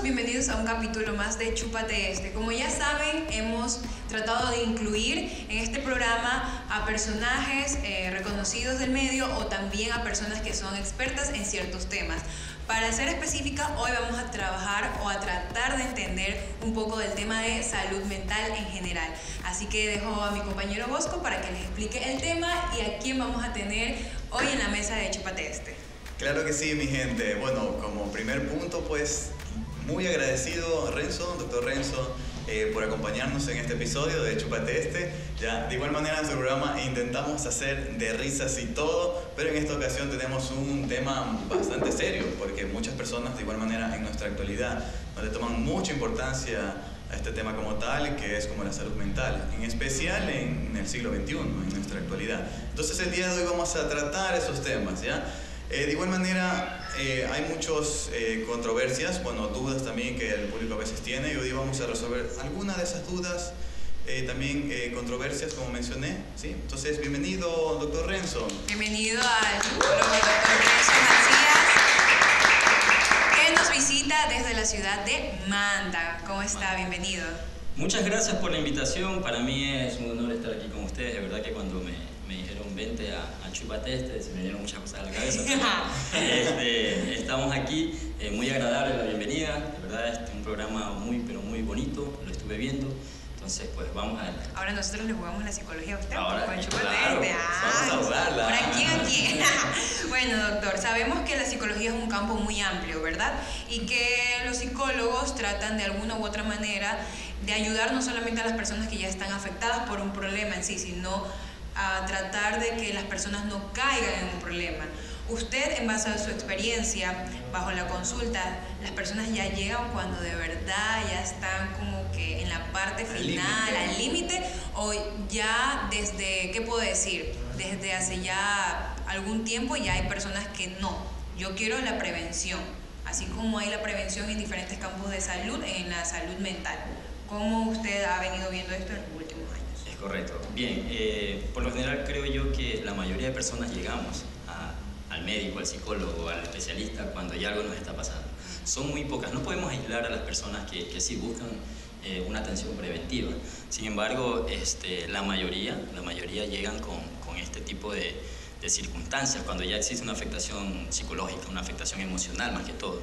bienvenidos a un capítulo más de Chúpate Este. Como ya saben, hemos tratado de incluir en este programa a personajes reconocidos del medio o también a personas que son expertas en ciertos temas. Para ser específica, hoy vamos a trabajar o a tratar de entender un poco del tema de salud mental en general. Así que dejo a mi compañero Bosco para que les explique el tema y a quién vamos a tener hoy en la mesa de Chúpate Este. Claro que sí, mi gente. Bueno, como primer punto, pues muy agradecido doctor Renzo, por acompañarnos en este episodio de Chúpate Este. Ya, de igual manera en nuestro programa intentamos hacer de risas y todo, pero en esta ocasión tenemos un tema bastante serio, porque muchas personas de igual manera en nuestra actualidad no le toman mucha importancia a este tema como tal, que es como la salud mental, en especial en el siglo XXI, en nuestra actualidad. Entonces el día de hoy vamos a tratar esos temas, ¿ya? De igual manera, hay muchas controversias, dudas también que el público a veces tiene, y hoy vamos a resolver algunas de esas dudas, también controversias, como mencioné, ¿sí? Entonces, bienvenido, doctor Renzo. Bienvenido al psicólogo doctor Renzo Macías, que nos visita desde la ciudad de Manta. ¿Cómo está? Bienvenido. Muchas gracias por la invitación. Para mí es un honor estar aquí con ustedes. De verdad que cuando me dijeron vente a Chúpate Este, se me dieron muchas cosas a la cabeza. Estamos aquí, muy agradable la bienvenida. De verdad es un programa muy bonito, lo estuve viendo. Entonces, pues vamos a ver. Ahora nosotros le jugamos la psicología a usted. Ahora, con Chúpate claro, Este. vamos a jugarla. ¿Por aquí? Bueno, doctor, sabemos que la psicología es un campo muy amplio, ¿verdad? Y que los psicólogos tratan de alguna u otra manera de ayudar no solamente a las personas que ya están afectadas por un problema en sí, sino a tratar de que las personas no caigan en un problema. Usted, en base a su experiencia, bajo la consulta, las personas ya llegan cuando de verdad ya están como que en la parte final, al límite, o ya desde, ¿qué puedo decir? Desde hace ya algún tiempo ya hay personas que no, yo quiero la prevención, así como hay la prevención en diferentes campos de salud, en la salud mental. ¿Cómo usted ha venido viendo esto en los últimos años? Es correcto. Bien, por lo general creo yo que la mayoría de personas llegamos al médico, al psicólogo, al especialista cuando ya algo nos está pasando. Son muy pocas. No podemos aislar a las personas que sí buscan una atención preventiva. Sin embargo, la mayoría llegan con este tipo de circunstancias, cuando ya existe una afectación psicológica, una afectación emocional más que todo,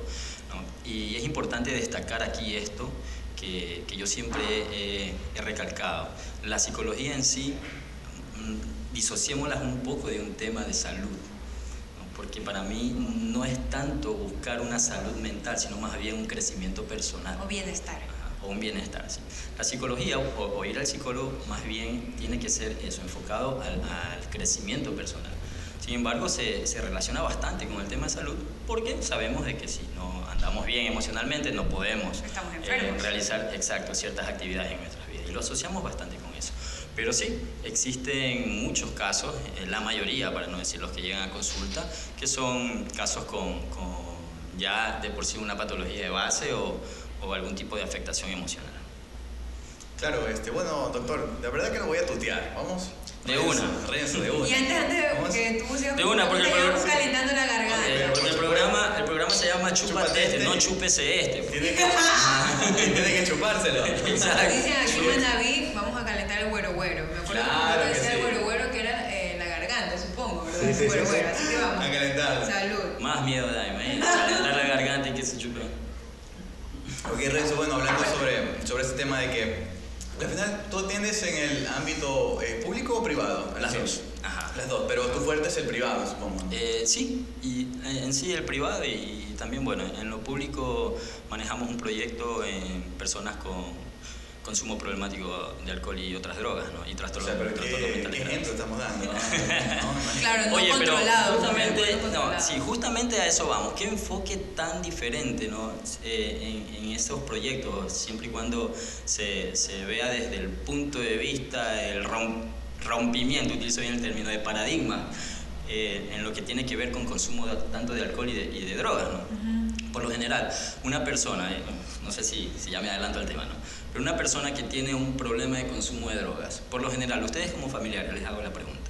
¿no? Y es importante destacar aquí esto que yo siempre he recalcado. La psicología en sí, disociémoslas un poco de un tema de salud, ¿no? Porque para mí no es tanto buscar una salud mental, sino más bien un crecimiento personal. O bienestar. O un bienestar, sí. La psicología o ir al psicólogo más bien tiene que ser eso, enfocado al crecimiento personal. Sin embargo, se relaciona bastante con el tema de salud, porque sabemos de que si no andamos bien emocionalmente no podemos realizar ciertas actividades en nuestras vidas, y lo asociamos bastante con eso. Pero sí, existen muchos casos, la mayoría, para no decir los que llegan a consulta, que son casos con ya de por sí una patología de base o algún tipo de afectación emocional. Claro, doctor, la verdad que lo voy a tutear, ¿vamos? Renzo, de una. Y antes que tú sigas porque calentando la garganta. Porque el programa se llama Chúpate Este, no Chúpese Este. Tiene que chupárselo. Exacto. Dicen aquí en Manaví, vamos a calentar el güero. Me acuerdo Claro que que decía sí. el güero que era la garganta, supongo, ¿verdad? Sí, Güero, sí. así que vamos. A calentarlo. Salud. Más miedo da, imagínate, calentar la garganta y que se chupe. Ok, Renzo, hablando sobre este tema de que al final tú atiendes en el ámbito público o privado. Las dos. Ajá. Las dos, pero tu fuerte es el privado, supongo. Sí, y en sí el privado y también, en lo público manejamos un proyecto en personas con consumo problemático de alcohol y otras drogas, ¿no? Y trastornos mentales. ¿Qué ejemplo estamos dando? Claro, no Oye, pero controlado. justamente a eso vamos. ¿Qué enfoque tan diferente, ¿no? En esos proyectos, siempre y cuando se vea desde el punto de vista del rompimiento, utilizo bien el término, de paradigma, en lo que tiene que ver con consumo tanto de alcohol y de drogas, ¿no? Uh-huh. Por lo general, una persona, no sé si ya me adelanto al tema, ¿no? Pero una persona que tiene un problema de consumo de drogas, por lo general, ustedes como familiares, les hago la pregunta: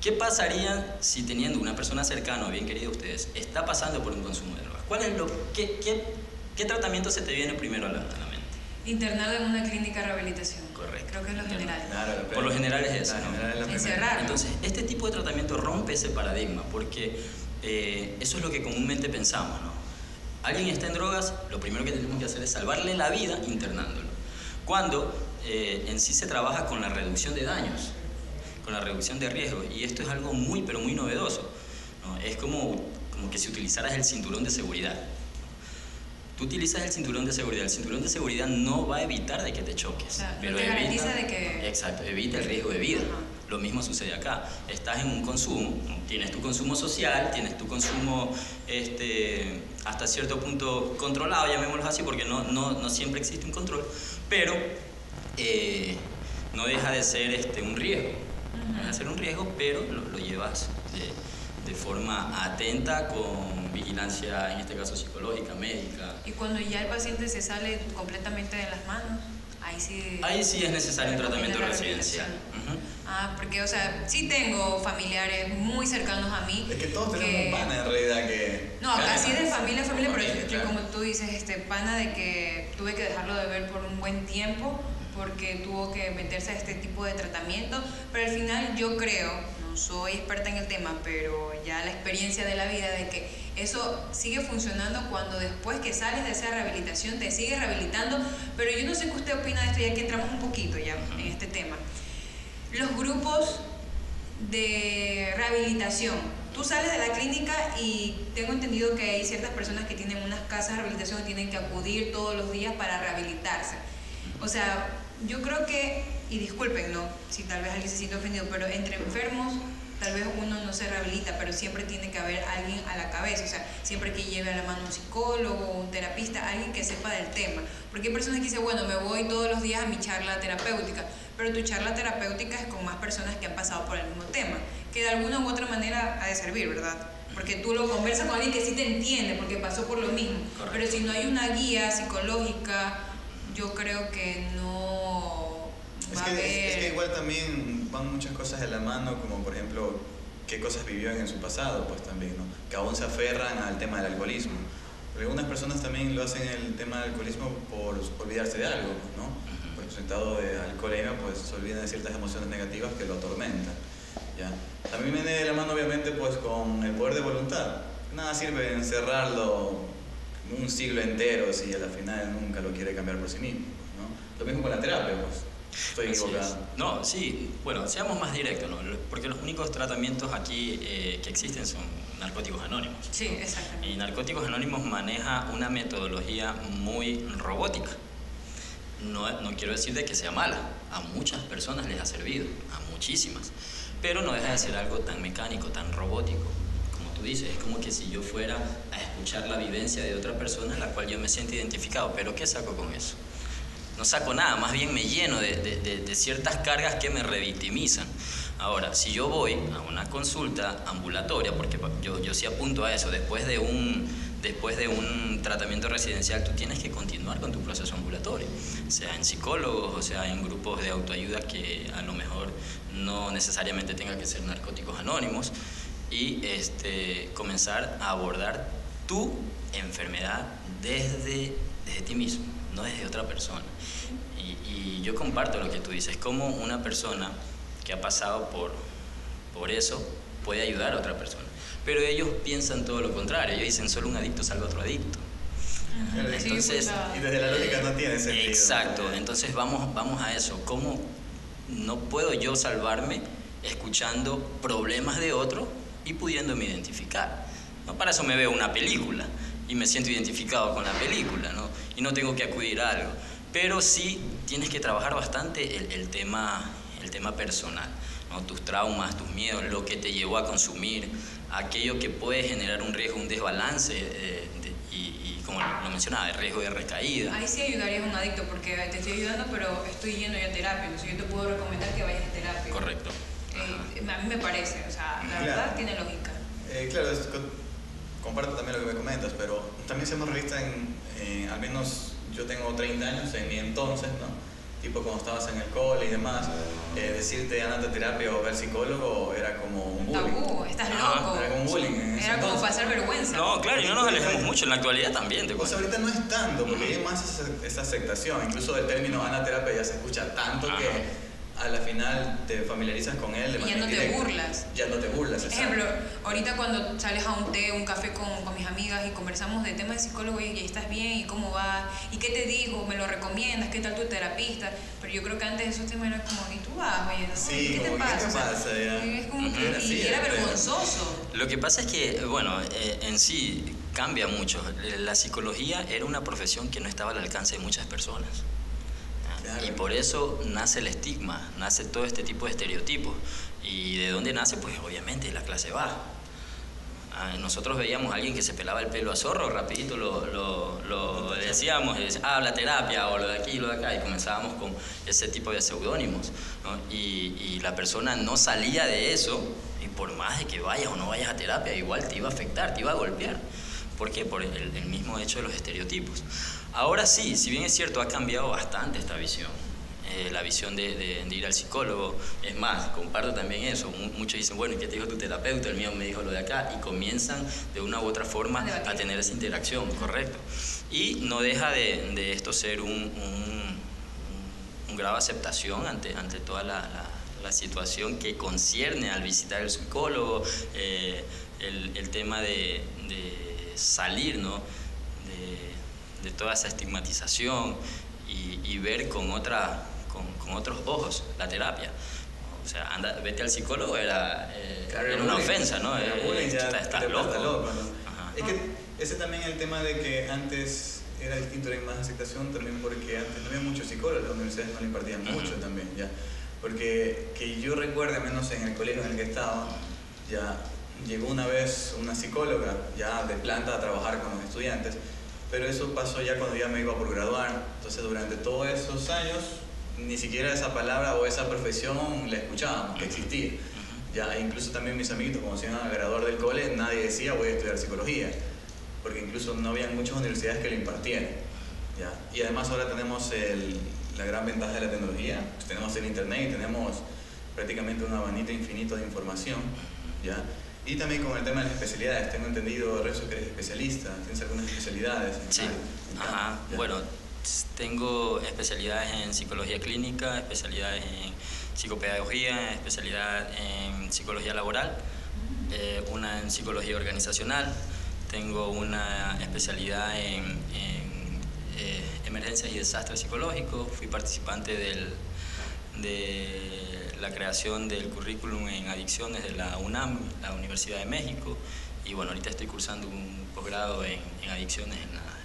¿qué pasaría si teniendo una persona cercana o bien querida a ustedes está pasando por un consumo de drogas? ¿Cuál es qué ¿Qué tratamiento se te viene primero a la mente? Internado en una clínica de rehabilitación. Correcto. Creo que es lo general. Claro, Por lo general es eso, la ¿no? general es la primera. Encerrar. Entonces, este tipo de tratamiento rompe ese paradigma, porque eso es lo que comúnmente pensamos, ¿no? Alguien está en drogas, lo primero que tenemos que hacer es salvarle la vida internándolo. Cuando en sí se trabaja con la reducción de daños, con la reducción de riesgos, y esto es algo muy, pero muy novedoso, ¿no? Es como que si utilizaras el cinturón de seguridad. Tú utilizas el cinturón de seguridad no va a evitar de que te choques. O sea, pero no te garantiza de que... Exacto, evita el riesgo de vida. Ajá. Lo mismo sucede acá. Estás en un consumo, tienes tu consumo social, tienes tu consumo hasta cierto punto controlado, llamémoslo así, porque no siempre existe un control, pero no deja de ser un riesgo. No deja de ser un riesgo, pero lo llevas de forma atenta, con vigilancia, en este caso psicológica, médica. Y cuando ya el paciente se sale completamente de las manos, ahí sí es necesario un tratamiento residencial. Porque, o sea, sí tengo familiares muy cercanos a mí. Es que todos tenemos un pana en realidad que... No, casi de familia, pero claro. como tú dices, pana de que tuve que dejarlo de ver por un buen tiempo porque tuvo que meterse a este tipo de tratamiento, pero al final yo creo, no soy experta en el tema, pero ya la experiencia de la vida de que eso sigue funcionando cuando después que sales de esa rehabilitación te sigues rehabilitando, pero yo no sé qué usted opina de esto ya que entramos un poquito ya en este tema. Los grupos de rehabilitación, tú sales de la clínica y tengo entendido que hay ciertas personas que tienen unas casas de rehabilitación y tienen que acudir todos los días para rehabilitarse. O sea, yo creo que, y disculpen, ¿no? Si tal vez alguien se siente ofendido, pero entre enfermos tal vez uno no se rehabilita, pero siempre tiene que haber alguien a la cabeza, o sea, siempre que lleve a la mano un psicólogo, un terapista, alguien que sepa del tema. Porque hay personas que dicen, bueno, me voy todos los días a mi charla terapéutica, pero tu charla terapéutica es con más personas que han pasado por el mismo tema, que de alguna u otra manera ha de servir, ¿verdad? Porque tú lo conversas con alguien que sí te entiende, porque pasó por lo mismo. Correcto. Pero si no hay una guía psicológica, yo creo que no va a haber... Es que igual también van muchas cosas de la mano, como por ejemplo, qué cosas vivió en su pasado, pues también, ¿no? Que aún se aferran al tema del alcoholismo. Porque algunas personas también lo hacen el tema del alcoholismo por olvidarse de algo, ¿no? Por el resultado de alcoholemia, pues se olvidan de ciertas emociones negativas que lo atormentan, ¿ya? También viene de la mano, obviamente, pues con el poder de voluntad. Nada sirve encerrarlo un siglo entero si a la final nunca lo quiere cambiar por sí mismo, ¿no? Lo mismo con la terapia, pues. Estoy equivocado. No, sí, bueno, seamos más directos, ¿no? Porque los únicos tratamientos aquí que existen son Narcóticos Anónimos. Sí, exactamente. Y Narcóticos Anónimos maneja una metodología muy robótica. No quiero decir de que sea mala, a muchas personas les ha servido, a muchísimas, pero no deja de ser algo tan mecánico, tan robótico. Como tú dices, es como que si yo fuera a escuchar la vivencia de otra persona, la cual yo me siento identificado, pero ¿qué saco con eso? No saco nada, más bien me lleno de ciertas cargas que me revictimizan. Ahora, si yo voy a una consulta ambulatoria, porque yo sí apunto a eso, después de un tratamiento residencial tú tienes que continuar con tu proceso ambulatorio, sea en psicólogos o sea en grupos de autoayuda que a lo mejor no necesariamente tenga que ser Narcóticos Anónimos, y comenzar a abordar tu enfermedad desde ti mismo, no desde otra persona. Y yo comparto lo que tú dices, como una persona que ha pasado por eso puede ayudar a otra persona. Pero ellos piensan todo lo contrario, ellos dicen solo un adicto salva a otro adicto. Entonces, y desde la lógica no tiene sentido. Exacto, entonces vamos a eso. ¿Cómo no puedo yo salvarme escuchando problemas de otro y pudiéndome identificar? ¿No? Para eso me veo una película y me siento identificado con la película, ¿no? Y no tengo que acudir a algo. Pero sí tienes que trabajar bastante el tema personal, ¿no? Tus traumas, tus miedos, lo que te llevó a consumir, aquello que puede generar un riesgo, un desbalance y como lo mencionaba, el riesgo de recaída. Ahí sí ayudarías a un adicto porque te estoy ayudando, pero estoy yendo ya a terapia, entonces yo te puedo recomendar que vayas a terapia. Correcto. A mí me parece, o sea, la verdad tiene lógica. Claro, comparto también lo que me comentas, pero también seamos realistas al menos yo tengo 30 años, en mi entonces, ¿no? tipo cuando estabas en el cole y demás, decirte anda a terapia o ver psicólogo era como un bullying. Tabú, estás loco. Era como un bullying. Era como pasar vergüenza. No, claro, y no nos alejemos mucho, en la actualidad también. O sea, ahorita no es tanto, porque hay más esa aceptación. Incluso el término anaterapia ya se escucha tanto que a la final te familiarizas con él de Y ya manera no te directa. burlas. Ya no te burlas, Por exacto. ejemplo, ahorita cuando sales a un té, un café con mis amigas y conversamos de temas de psicólogo y estás bien y cómo vas y qué te dijo, me lo recomiendas, qué tal tu terapista, pero yo creo que antes esos temas eran como, ¿y tú vas? Oye, ¿no? Sí, ¿qué te como, pasa? ¿qué te O sea, pasa? Ya. es como que, Era así, y era era vergonzoso. Lo que pasa es que, bueno, en sí cambia mucho. La psicología era una profesión que no estaba al alcance de muchas personas. Claro. Y por eso nace el estigma, nace todo este tipo de estereotipos. ¿Y de dónde nace? Pues obviamente de la clase baja. Nosotros veíamos a alguien que se pelaba el pelo a zorro, rapidito lo decíamos, la terapia o lo de aquí y lo de acá, y comenzábamos con ese tipo de seudónimos, ¿no? Y la persona no salía de eso, y por más de que vayas o no vayas a terapia, igual te iba a afectar, te iba a golpear. ¿Por qué? Por el mismo hecho de los estereotipos. Ahora sí, si bien es cierto, ha cambiado bastante esta visión. La visión de ir al psicólogo. Es más, comparto también eso. Muchos dicen, bueno, ¿y qué te dijo tu terapeuta? El mío me dijo lo de acá. Y comienzan de una u otra forma a tener esa interacción, correcto. Y no deja de esto ser un grado de aceptación ante toda la situación que concierne al visitar el psicólogo, el tema de salir, ¿no? de toda esa estigmatización y ver con otros ojos la terapia. O sea, vete al psicólogo era una ofensa, ¿no? Estás loco. ¿No? Es que ese también el tema de que antes era distinto, era más aceptación también porque antes no había muchos psicólogos, las universidades no le impartían mucho también, ya. Porque que yo recuerde, al menos en el colegio en el que estaba, ya llegó una vez una psicóloga ya de planta a trabajar con los estudiantes, pero eso pasó ya cuando ya me iba por graduar. Entonces durante todos esos años ni siquiera esa palabra o esa profesión la escuchábamos, que existía. Ya, incluso también mis amiguitos, cuando se iban a graduar del cole, nadie decía voy a estudiar psicología, porque incluso no había muchas universidades que lo impartieran. ¿Ya? Y además ahora tenemos la gran ventaja de la tecnología, pues tenemos el internet y tenemos prácticamente un abanico infinito de información. ¿Ya? Y también con el tema de las especialidades, tengo entendido, Renzo, que eres especialista, tienes algunas especialidades. Sí, bueno, tengo especialidades en psicología clínica, especialidades en psicopedagogía, especialidad en psicología laboral, una en psicología organizacional, tengo una especialidad en emergencias y desastres psicológicos, fui participante de la creación del currículum en adicciones de la UNAM, la Universidad de México, y bueno, ahorita estoy cursando un posgrado en adicciones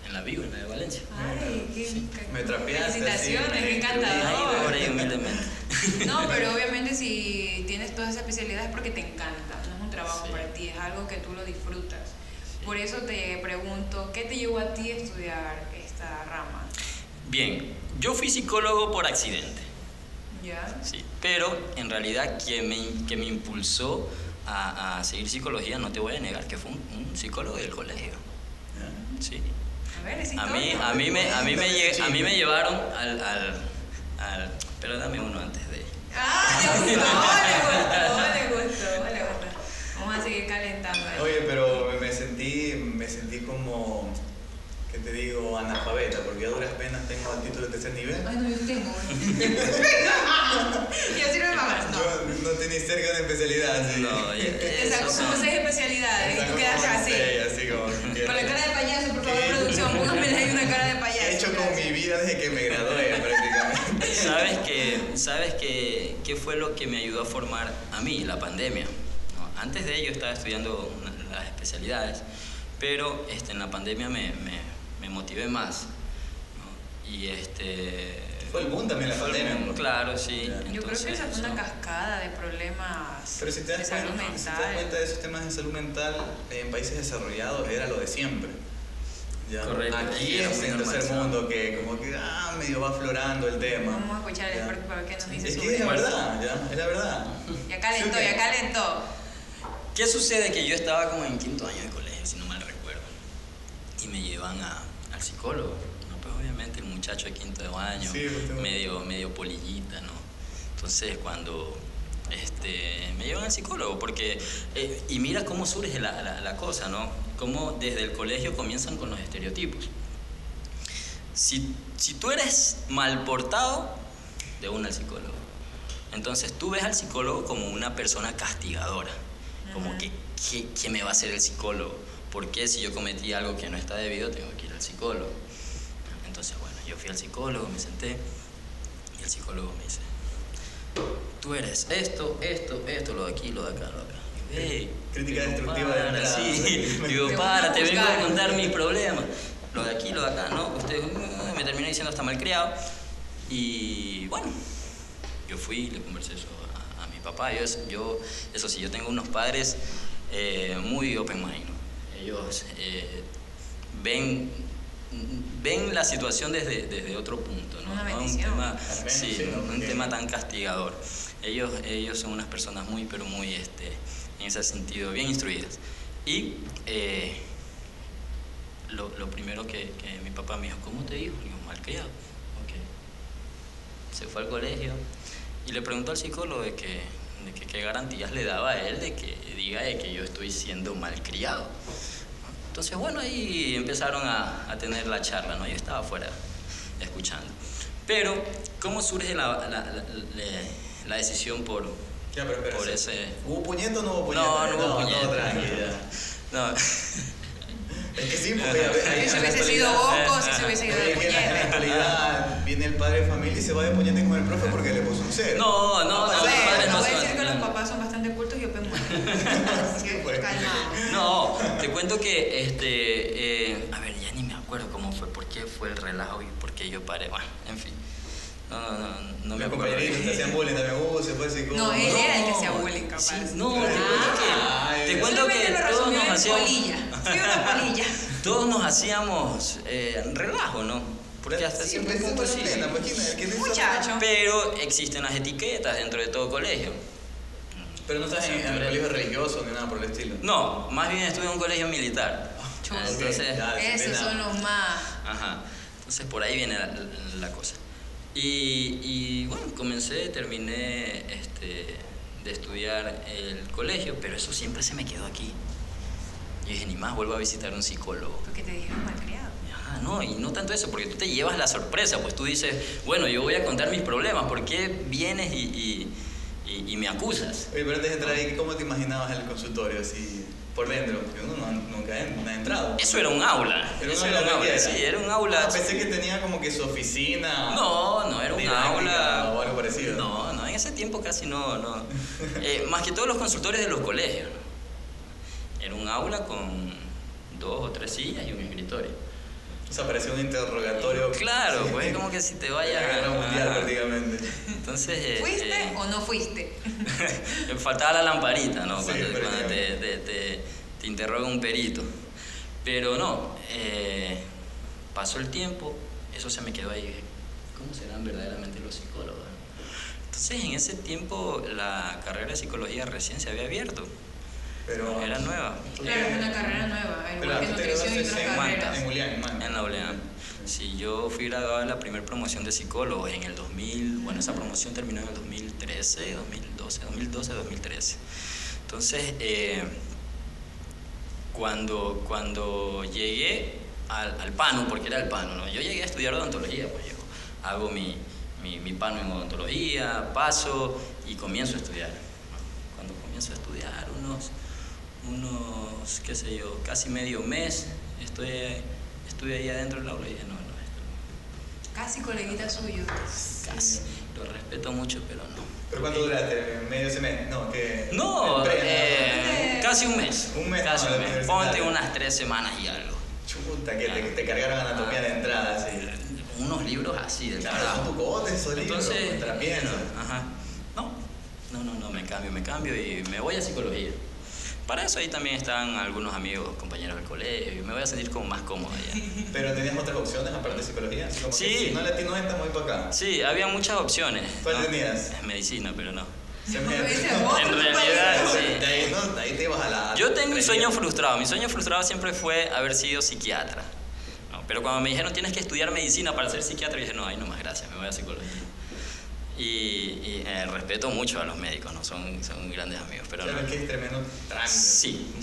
en la BIU, en la de Valencia. Ay, qué Sí. Me trapeaste. felicitaciones, Sí, qué encantador. Por ahí humildemente. No, pero obviamente si tienes todas esas especialidades es porque te encanta, no es un trabajo Sí. para ti, es algo que tú lo disfrutas. Por eso te pregunto, ¿qué te llevó a ti a estudiar esta rama? Bien, yo fui psicólogo por accidente, ¿Ya? sí, pero en realidad quien me impulsó a seguir psicología, no te voy a negar que fue un psicólogo del colegio. Sí. A ver, esa A mí historia. me llevaron pero dame uno antes de... Ah, le gustó. Vamos a seguir calentando. Oye, pero me sentí como, ¿qué te digo? Analfabeta, porque a duras penas tengo el título de tercer nivel. Ay, no, yo tengo. Yo sirvo de mamá. No. Yo no tenía cerca de una especialidad así. No, Te sacó como 6 especialidades y tú Saco quedaste como así. seis, así como que quiero. Con la cara de payaso, por favor, producción, póngame ahí una cara de payaso. ¿Qué he hecho con mi vida desde que me gradué prácticamente? ¿Sabes qué fue lo que me ayudó a formar a mí? La pandemia. ¿No? Antes de ello estaba estudiando las especialidades, pero en la pandemia me motivé más, ¿no? Y Fue el boom también la fue el pandemia. boom, claro, sí. Yo creo que esa fue una eso- cascada de problemas Pero si te de das salud cuenta, si te das mental. cuenta de esos temas de salud mental en países desarrollados era lo de siempre. Ya. Correcto. Aquí Era es muy en el tercer normalizado. mundo que como que medio va aflorando el tema. Vamos a escuchar el Ya. experto para ver qué nos dice Es sobre que es la eso. verdad, ya, es la verdad. Ya calentó, Sí, ya calentó. ¿Qué sucede? Que yo estaba como en quinto año de colegio, si no mal recuerdo, y me llevan al psicólogo. No, pues obviamente el muchacho de quinto año, Sí, medio polillita, ¿no? Entonces cuando me llevan al psicólogo, porque, y mira cómo surge la cosa, ¿no? Cómo desde el colegio comienzan con los estereotipos. Si tú eres mal portado, de una al psicólogo. Entonces tú ves al psicólogo como una persona castigadora, como que ¿qué me va a hacer el psicólogo? ¿Por qué si yo cometí algo que no está debido tengo que ir al psicólogo? Entonces bueno, yo fui al psicólogo, me senté y el psicólogo me dice: tú eres esto, lo de aquí, lo de acá, lo de acá. Hey, crítica destructiva de entrada. Sí, digo, te vengo a contar mis problemas. Lo de aquí, lo de acá, ¿no? Usted me terminó diciendo hasta malcriado. Y bueno, yo fui y le conversé eso a mi papá. Yo, eso sí, yo tengo unos padres muy open mind, ¿no? Ellos ven la situación desde otro punto, ¿no? Una No bendición. un tema tan castigador. Ellos son unas personas muy, pero muy, en ese sentido, bien instruidas. Y lo primero que mi papá me dijo: ¿cómo te dijo? Le digo: malcriado. Okay. Se fue al colegio y le preguntó al psicólogo de que qué garantías le daba a él de que diga que yo estoy siendo malcriado. Entonces, bueno, ahí empezaron a tener la charla, ¿no? Yo estaba afuera escuchando. Pero, ¿cómo surge la decisión por ese...? ¿Hubo puñeto o no hubo puñeto? No hubo puñeto. No, tranquila. No. Es que sí, porque Si se hubiese sido Bosco, si se hubiese ido de en la puñete. actualidad viene el padre de familia y se va de puñete con el profe porque le puso un cero. No, No, los padres no no voy a son- decir que los papás son bastante cultos y open mind. Así que pues. calmado. No, te cuento que, a ver, ya ni me acuerdo cómo fue, por qué fue el relajo y por qué yo paré. Bueno, en fin. No me Los acuerdo. compañeritos te hacían bullying también. Se fue psicólogo. No, él era el que hacía bullying, capaz. Sí, no, Ay, te cuento Solamente que lo todos resumió nos en hacíamos... polilla. Fui una polilla. Todos nos hacíamos relajo, ¿no? Porque hasta Sí, cierto pues punto eso sí. es la pena, pues, ¿quién es Muchacho. Pero existen las etiquetas dentro de todo colegio. Pero no estás en colegio religioso ni nada por el estilo. No, más bien estuve en un colegio militar. Chuta. Entonces, Ya, Esos son los más. ajá. Entonces por ahí viene la cosa. Y bueno, terminé de estudiar el colegio, pero eso siempre se me quedó aquí. Yo dije, ni más vuelvo a visitar un psicólogo. Porque te dijeron malcriado. Ah, no, y no tanto eso, porque tú te llevas la sorpresa, pues tú dices, bueno, yo voy a contar mis problemas, ¿por qué vienes y me acusas? Oye, pero antes de entrar ahí, ¿cómo te imaginabas el consultorio así por dentro? Porque uno nunca ha entrado. Eso era un aula. Eso era un aula, sí, era un aula. Ah, pensé que tenía como que su oficina. No, era un didáctica aula. o algo parecido. No, en ese tiempo casi no. Más que todos los consultorios de los colegios. Era un aula con 2 o 3 sillas y un escritorio. O sea, parecía un interrogatorio. Claro, Sí. pues como que si te vayas. La guerra mundial Ajá. prácticamente. Entonces. ¿Fuiste o no fuiste? Faltaba la lamparita, ¿no? Sí, Cuando prácticamente. te interroga un perito. Pero no, pasó el tiempo, eso se me quedó ahí. Dije, ¿cómo serán verdaderamente los psicólogos? Entonces, en ese tiempo, la carrera de psicología recién se había abierto. Pero, Era nueva. Claro, es una carrera nueva, Pero igual que tú te nutrición y graduaste otras carreras. en Julián, en Manta. En la ULEAM. Sí, yo fui graduado en la primera promoción de psicólogos en el 2000. Bueno, esa promoción terminó en el 2013, 2013. Entonces, cuando llegué al PANU, porque era el PANU, ¿no? Yo llegué a estudiar odontología, pues yo hago mi PANU en odontología, paso y comienzo a estudiar. Cuando comienzo a estudiar, unos qué sé yo, casi medio mes, estuve ahí adentro del aula y dije, no, esto Casi coleguita suyo. casi, lo respeto mucho, pero no. ¿Pero cuánto duraste? ¿Medio semestre? No, que. No, casi un mes. Un mes, Casi no, un de mes. universitario. Ponte unas 3 semanas y algo. Chuta, que te cargaron anatomía de entrada, así. Unos libros así del Claro, carajo. son tucotes esos libros. Entonces, Te la piensas. ajá. No, me cambio y me voy a psicología. Para eso ahí también están algunos amigos, compañeros del colegio, y me voy a sentir como más cómodo allá. Pero tenías otras opciones aparte de psicología. Así como Sí. que si no latino esta, muy para acá. Sí, había muchas opciones. ¿Cuál ¿no? tenías? Medicina, pero no. Se No, me- ese vos, En tu realidad, país. sí. De ahí, no, de ahí te ibas a la. Yo tengo un sueño frustrado. Mi sueño frustrado siempre fue haber sido psiquiatra. ¿No? Pero cuando me dijeron tienes que estudiar medicina para ser psiquiatra, yo dije, no, ahí no más, gracias, me voy a psicología. Y respeto mucho a los médicos, ¿no? Son grandes amigos, pero claro, no. que es tremendo trámite. Sí,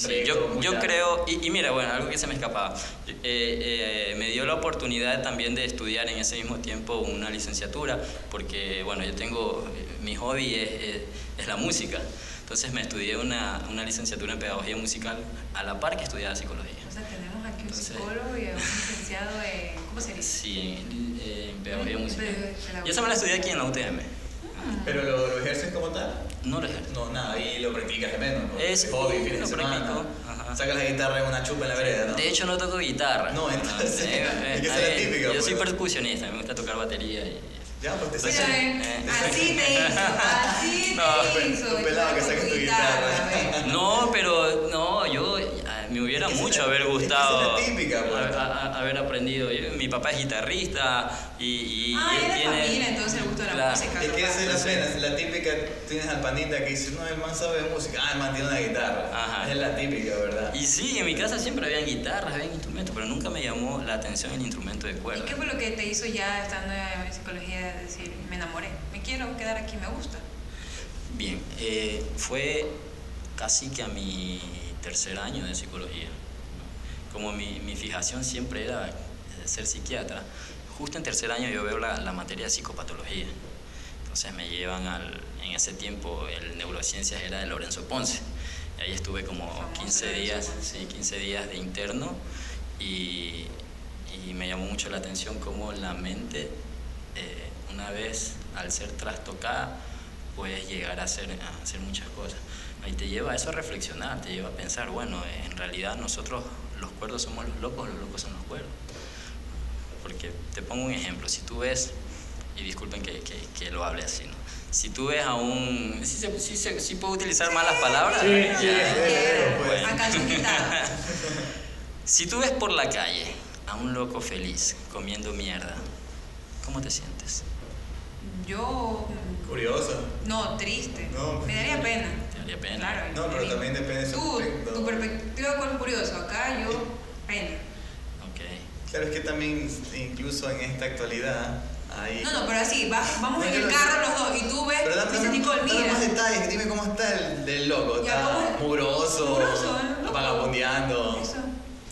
yo creo, y mira, bueno, algo que se me escapaba, me dio la oportunidad también de estudiar en ese mismo tiempo una licenciatura, porque, bueno, yo tengo, mi hobby es la música, entonces me estudié una licenciatura en pedagogía musical a la par que estudiaba psicología. O sea, tenemos aquí un psicólogo y un licenciado en, ¿cómo se dice? Sí, en pedagogía musical. Yo esa me la estudié aquí en la UTM. ¿Pero lo ejerces como tal? No lo ejerzo. No, nada, ahí lo practicas de menos, ¿no? Es hobby, fin de lo semana. practico. Ajá. Sacas la guitarra en una chupa en la vereda, ¿no? De hecho, no toco guitarra. No, entonces, es que esa es la típica. Yo pues. soy percusionista, me gusta tocar batería y... Ya, pues te Mira, sacas. así te hizo, así te hizo. tú pelado que saques tu guitarra. No, pero no, yo me hubiera Es que mucho esa- haber es que gustado esa es la típica, pues. haber aprendido. Mi papá es guitarrista y Es de tiene... familia, entonces el gusto de la Claro. música. Es que esa es la Entonces- pena, es la típica, tienes al panita que dice, no, el man sabe de música, el man tiene una guitarra. Ajá. Es la típica, ¿verdad? Y sí, en mi casa siempre habían guitarras, habían instrumentos, pero nunca me llamó la atención el instrumento de ¿Y cuerda. qué fue lo que te hizo ya estando en psicología decir, me enamoré, me quiero quedar aquí, me gusta? Bien, fue casi que a mi tercer año de psicología. Como mi fijación siempre era ser psiquiatra, justo en tercer año yo veo la materia de psicopatología. Entonces me llevan en ese tiempo, el neurociencias era de Lorenzo Ponce. Y ahí estuve como Famoso 15 Lorenzo días, Ponce. sí, 15 días de interno y me llamó mucho la atención cómo la mente, una vez al ser trastocada, puedes llegar a hacer muchas cosas. Ahí te lleva a eso a reflexionar, te lleva a pensar, bueno, en realidad nosotros los cuerdos somos los locos son los cuerdos. Porque te pongo un ejemplo, si tú ves, y disculpen que lo hable así, ¿no? Si tú ves a un... ¿Sí puedo utilizar malas palabras? Sí, pues. Bueno. A calzón quitado. Si tú ves por la calle a un loco feliz comiendo mierda, ¿cómo te sientes? Yo, Curioso. no, triste. No. Me daría pena. ¿Te daría pena? Claro. No, pero también depende de su Tú, aspecto. tu perspectiva con curioso. Acá yo, pena. Ok. Claro, es que también, incluso en esta actualidad, hay... No, pero así, vamos No, en yo el lo- carro los dos y tú ves, Pero dice Nicole, dame mira. más detalles, dime cómo está el del loco. Ya, Está ¿cómo? mugroso, Mugroso, loco. vagabundeando. Eso.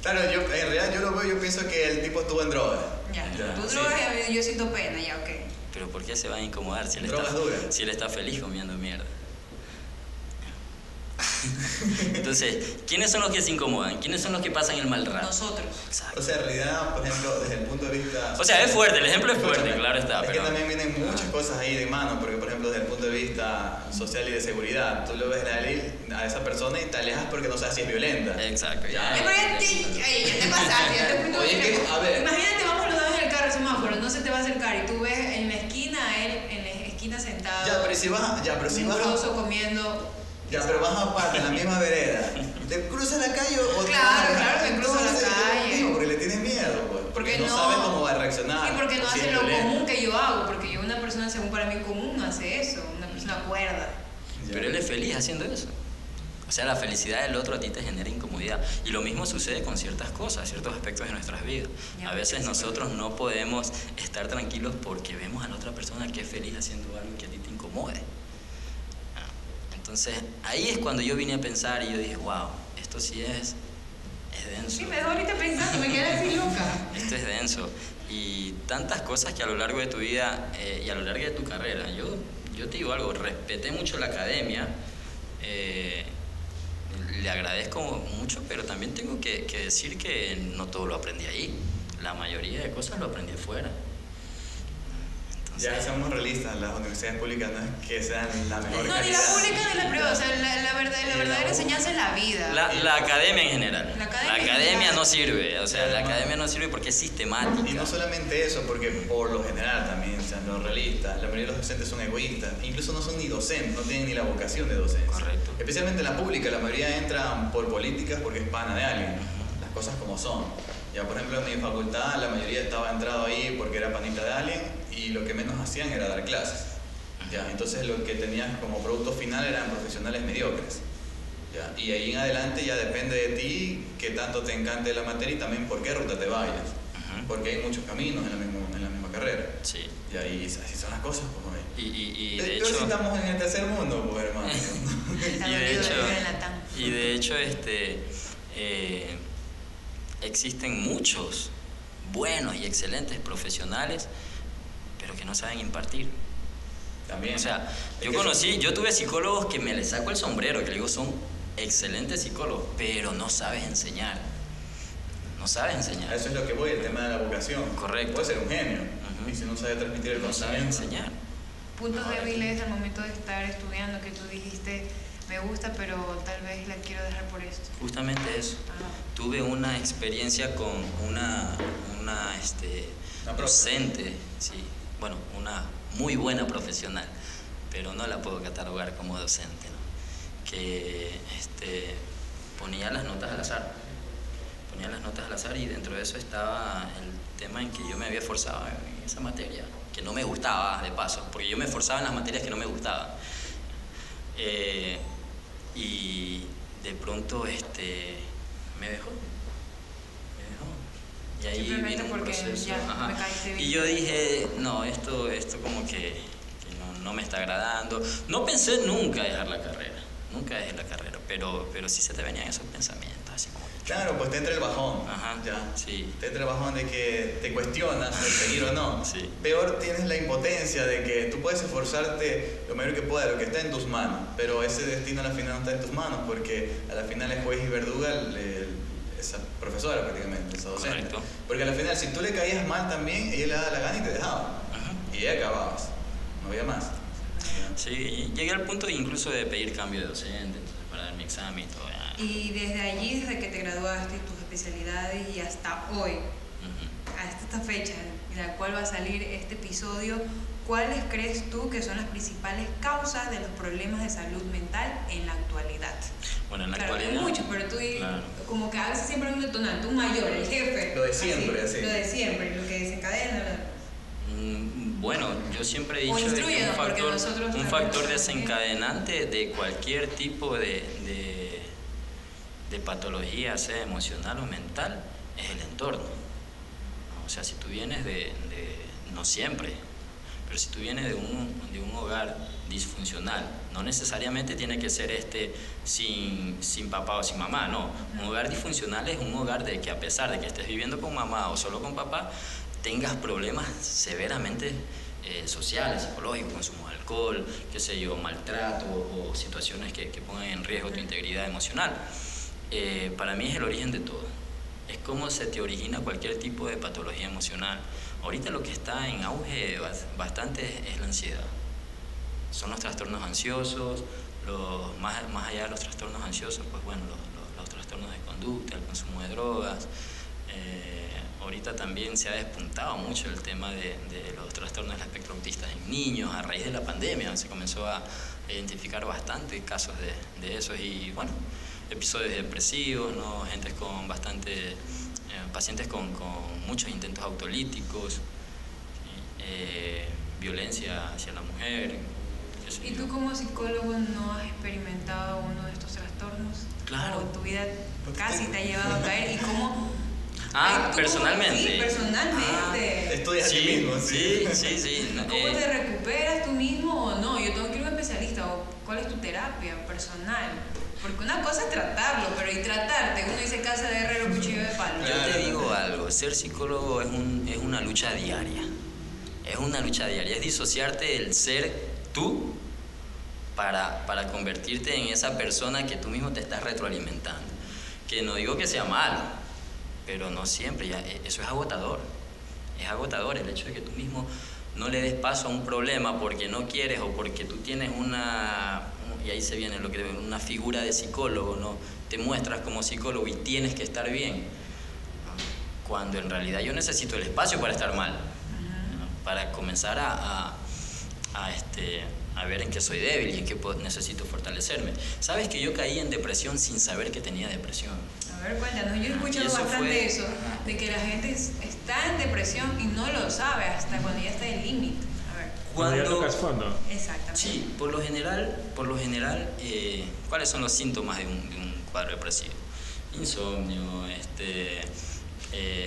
Claro, en realidad yo lo veo, yo pienso que el tipo estuvo en droga. Ya, Ya, tú sí. drogas y yo siento pena, ya, ok. Pero ¿por qué se va a incomodar si él Drogas duras. está feliz comiendo mierda? Entonces, ¿quiénes son los que se incomodan? ¿Quiénes son los que pasan el mal rato? Nosotros. Exacto. O sea, en realidad, por ejemplo, desde el punto de vista... O sea, es fuerte, el ejemplo es fuerte, Escúchame, claro está, Es pero... que también vienen muchas cosas ahí de mano, porque por ejemplo, desde el punto de vista social y de seguridad, tú lo ves a esa persona y te alejas porque no sabes si es violenta. Exacto, ya. Pero ya te pasaste, ya te fuiste Oye, un que, extremo. a ver. Imagínate, vamos los dos en el carro, semáforo, no se te va a acercar y tú ves en la esquina a él, en la esquina sentado, Ya, pero si vas, mugroso, comiendo. ya, pero vas aparte, en la misma vereda, ¿te cruzas la calle o te Claro, vas a claro, me cruzo la calle. Digo, porque le tienes miedo, pues. Porque no sabes cómo va a reaccionar. Y porque no o si hace es lo violento. común que yo hago, porque yo, una persona según para mí común, no hace eso, una persona cuerda. Ya. Pero él es feliz haciendo eso. O sea, la felicidad del otro a ti te genera incomodidad. Y lo mismo sucede con ciertas cosas, ciertos aspectos de nuestras vidas. Ya, A veces sí, nosotros no podemos estar tranquilos porque vemos a la otra persona que es feliz haciendo algo que a ti te incomode. Entonces, ahí es cuando yo vine a pensar y yo dije, wow, esto sí es denso. Sí, me dejó ahorita pensando, me quedé así loca. Esto es denso. Y tantas cosas que a lo largo de tu vida y a lo largo de tu carrera, yo te digo algo, respeté mucho la academia, le agradezco mucho, pero también tengo que decir que no todo lo aprendí ahí. La mayoría de cosas lo aprendí afuera. Ya seamos realistas, las universidades públicas no es que sean la mejor No, calidad. ni la pública ni la privada, o sea, la verdadera enseñanza es la vida. La academia en general. La La academia en academia general. no sirve, o sea, la academia no sirve porque es sistemática. Y no solamente eso, porque por lo general también, sean los realistas, la mayoría de los docentes son egoístas, incluso no son ni docentes, no tienen ni la vocación de docencia. Correcto. Especialmente en la pública, la mayoría entran por políticas porque es pana de alguien, las cosas como son. Ya, por ejemplo, en mi facultad la mayoría estaba entrado ahí porque era panita de alguien y lo que menos hacían era dar clases. Ya, entonces lo que tenías como producto final eran profesionales mediocres. Ya, y ahí en adelante ya depende de ti qué tanto te encante la materia y también por qué ruta te vayas. porque hay muchos caminos en la misma carrera. Sí. Y ahí así son las cosas, pues, güey. Y de Pero hecho... si estamos en el tercer mundo, pues, hermano. y de hecho, existen muchos buenos y excelentes profesionales, pero que no saben impartir. También. O sea, yo tuve psicólogos que me les saco el sombrero, que le digo son excelentes psicólogos, pero no sabes enseñar. No sabes enseñar. A eso es lo que voy, el tema de la vocación. Correcto. Puede ser un genio, y si no sabe transmitir el no sabes conocimiento. enseñar. Puntos débiles al momento de estar estudiando, que tú dijiste, me gusta, pero tal vez la quiero dejar por esto. Justamente eso. Tuve una experiencia con una docente, sí, bueno, una muy buena profesional, pero no la puedo catalogar como docente, ¿no? Que ponía las notas al azar. Ponía las notas al azar y dentro de eso estaba el tema en que yo me había esforzado en esa materia, que no me gustaba, de paso, porque yo me esforzaba en las materias que no me gustaban. Y de pronto me dejó. Y ahí vino un proceso. Ya me caíste bien. Y yo dije, no, esto como que no me está agradando. No pensé nunca dejar la carrera, pero sí se te venían esos pensamientos, así como... Claro, pues te entra el bajón. Ajá, ya. sí. Te entra el bajón de que te cuestionas el seguir o no. Sí. Peor tienes la impotencia de que tú puedes esforzarte lo mayor que puedas, lo que está en tus manos, pero ese destino a la final no está en tus manos, porque a la final es juez y verduga esa profesora prácticamente, esa docente. Correcto. Porque a la final, si tú le caías mal también, ella le daba la gana y te dejaba. Ajá. Y ahí acababas. No había más. Sí, llegué al punto incluso de pedir cambio de docente, entonces, para dar mi examen y todo. Y desde allí, desde que te graduaste, tus especialidades y hasta hoy, hasta esta fecha en la cual va a salir este episodio, ¿cuáles crees tú que son las principales causas de los problemas de salud mental en la actualidad? Bueno, en la Claro, actualidad... hay muchos, pero tú Claro. como que a veces siempre hay un detonante, un mayor, el jefe. Lo de siempre, así. Lo de siempre, lo que desencadena. Bueno, yo siempre he O dicho de que instrúyenos, porque nosotros un sabemos factor también. desencadenante de cualquier tipo de patología, sea emocional o mental, es el entorno. O sea, si tú vienes no siempre, pero si tú vienes de un hogar disfuncional, no necesariamente tiene que ser sin papá o sin mamá, no. Un hogar disfuncional es un hogar de que a pesar de que estés viviendo con mamá o solo con papá, tengas problemas severamente sociales, psicológicos, consumo de alcohol, qué sé yo, maltrato o situaciones que pongan en riesgo tu integridad emocional. Para mí es el origen de todo. Es como se te origina cualquier tipo de patología emocional. Ahorita lo que está en auge bastante es la ansiedad. Son los trastornos ansiosos, más allá de los trastornos ansiosos, pues bueno, los trastornos de conducta, el consumo de drogas. Ahorita también se ha despuntado mucho el tema de los trastornos del espectro autista en niños a raíz de la pandemia. Se comenzó a identificar bastante casos de esos y bueno, episodios depresivos, ¿no? Gente con pacientes con muchos intentos autolíticos, violencia hacia la mujer. ¿Y tú como psicólogo no has experimentado uno de estos trastornos? Claro. ¿O tu vida casi te ha llevado a caer? ¿Y cómo? Personalmente. Sí, personalmente. Estudias a ti mismo, sí. ¿Cómo te recuperas tú mismo o no? Yo tengo que ir a un especialista. ¿O cuál es tu terapia personal? Porque una cosa es tratarlo, pero y tratarte, uno dice casa de herrero, cuchillo de palo. Yo te digo algo, ser psicólogo es una lucha diaria. Es una lucha diaria, es disociarte del ser tú para convertirte en esa persona que tú mismo te estás retroalimentando. Que no digo que sea malo, pero no siempre, eso es agotador. Es agotador el hecho de que tú mismo no le des paso a un problema porque no quieres o porque tú tienes y ahí se viene lo que una figura de psicólogo, ¿no? Te muestras como psicólogo y tienes que estar bien, cuando en realidad yo necesito el espacio para estar mal, ¿no? Para comenzar a ver en qué soy débil y en qué necesito fortalecerme. ¿Sabes que yo caí en depresión sin saber que tenía depresión? A ver, cuéntanos, yo he escuchado bastante eso, de que la gente está en depresión y no lo sabe hasta cuando ya está en el límite. A ver. Cuando ya tocas fondo. Exactamente. Sí, por lo general, ¿cuáles son los síntomas de un cuadro depresivo? Insomnio,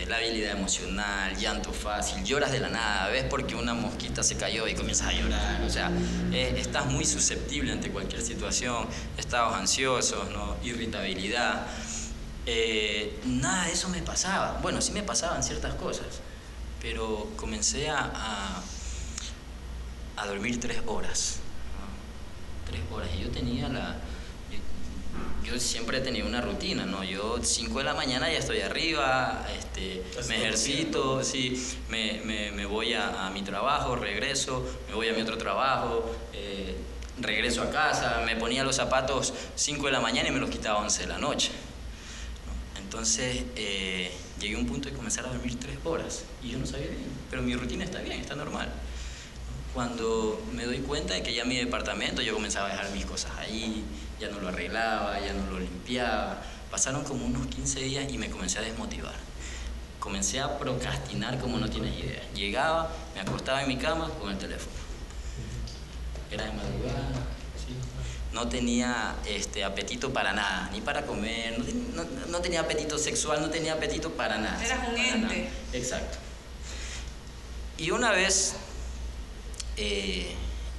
la habilidad emocional, llanto fácil, lloras de la nada, ves porque una mosquita se cayó y comienzas a llorar, o sea, estás muy susceptible ante cualquier situación, estados ansiosos, ¿no? Irritabilidad. Nada de eso me pasaba. Bueno, sí me pasaban ciertas cosas, pero comencé a dormir 3 horas, ¿no? 3 horas, y yo siempre he tenido una rutina, ¿no? Yo 5 de la mañana ya estoy arriba, me ejercito, sí, me voy a mi trabajo, regreso, me voy a mi otro trabajo, regreso a casa, me ponía los zapatos 5 de la mañana y me los quitaba 11 de la noche, ¿no? Entonces llegué a un punto de comenzar a dormir 3 horas y yo no sabía bien, pero mi rutina está bien, está normal. Cuando me doy cuenta de que ya mi departamento, yo comenzaba a dejar mis cosas ahí, ya no lo arreglaba, ya no lo limpiaba. Pasaron como unos 15 días y me comencé a desmotivar. Comencé a procrastinar como no tienes idea. Llegaba, me acostaba en mi cama con el teléfono. Era de madrugada, ¿sí? No tenía apetito para nada, ni para comer, no tenía apetito sexual, no tenía apetito para nada. Eras un ente. Exacto. Y una vez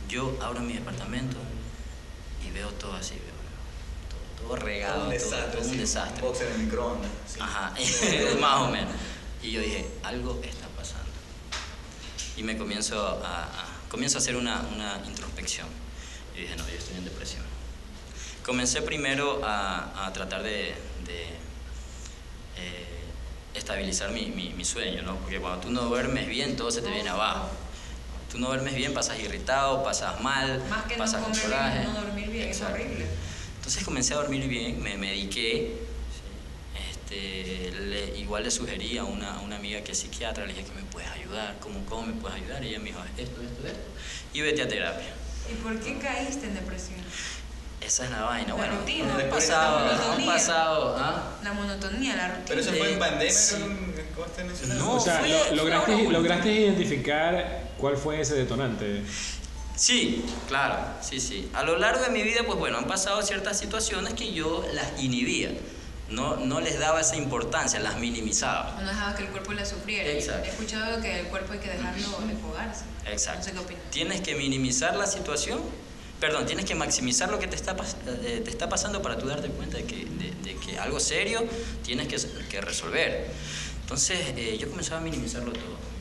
yo abro mi departamento y veo todo así, todo regado, todo un desastre. Un boxer en el microondas. Sí. Ajá, más o menos. Y yo dije, algo está pasando. Y me comienzo a hacer una introspección. Y dije, no, yo estoy en depresión. Comencé primero a tratar de estabilizar mi sueño, ¿no? Porque cuando tú no duermes bien, todo se te viene abajo. Tú no duermes bien, pasas irritado, pasas mal, más que pasas no con comer coraje. bien, no dormir bien, Exacto. es horrible. Entonces comencé a dormir bien, me mediqué, igual le sugerí a una amiga que es psiquiatra, le dije que me puedes ayudar, ¿cómo me puedes ayudar? Y ella me dijo, esto, y vete a terapia. ¿Y por qué caíste en depresión? Esa es la vaina. La bueno, rutina, han pasado, ¿ah? La monotonía, la rutina. Pero eso fue en pandemia, sí. ¿Cómo estás mencionando? No, O sea, fue lograste identificar cuál fue ese detonante. Sí, claro, sí. A lo largo de mi vida, pues bueno, han pasado ciertas situaciones que yo las inhibía. No les daba esa importancia, las minimizaba. No dejaba que el cuerpo la sufriera. Exacto. He escuchado que el cuerpo hay que dejarlo desfogarse. Exacto. No sé qué opinas. Tienes que minimizar la situación, tienes que maximizar lo que te está pasando para tú darte cuenta de que algo serio tienes que resolver. Entonces yo comenzaba a minimizarlo todo.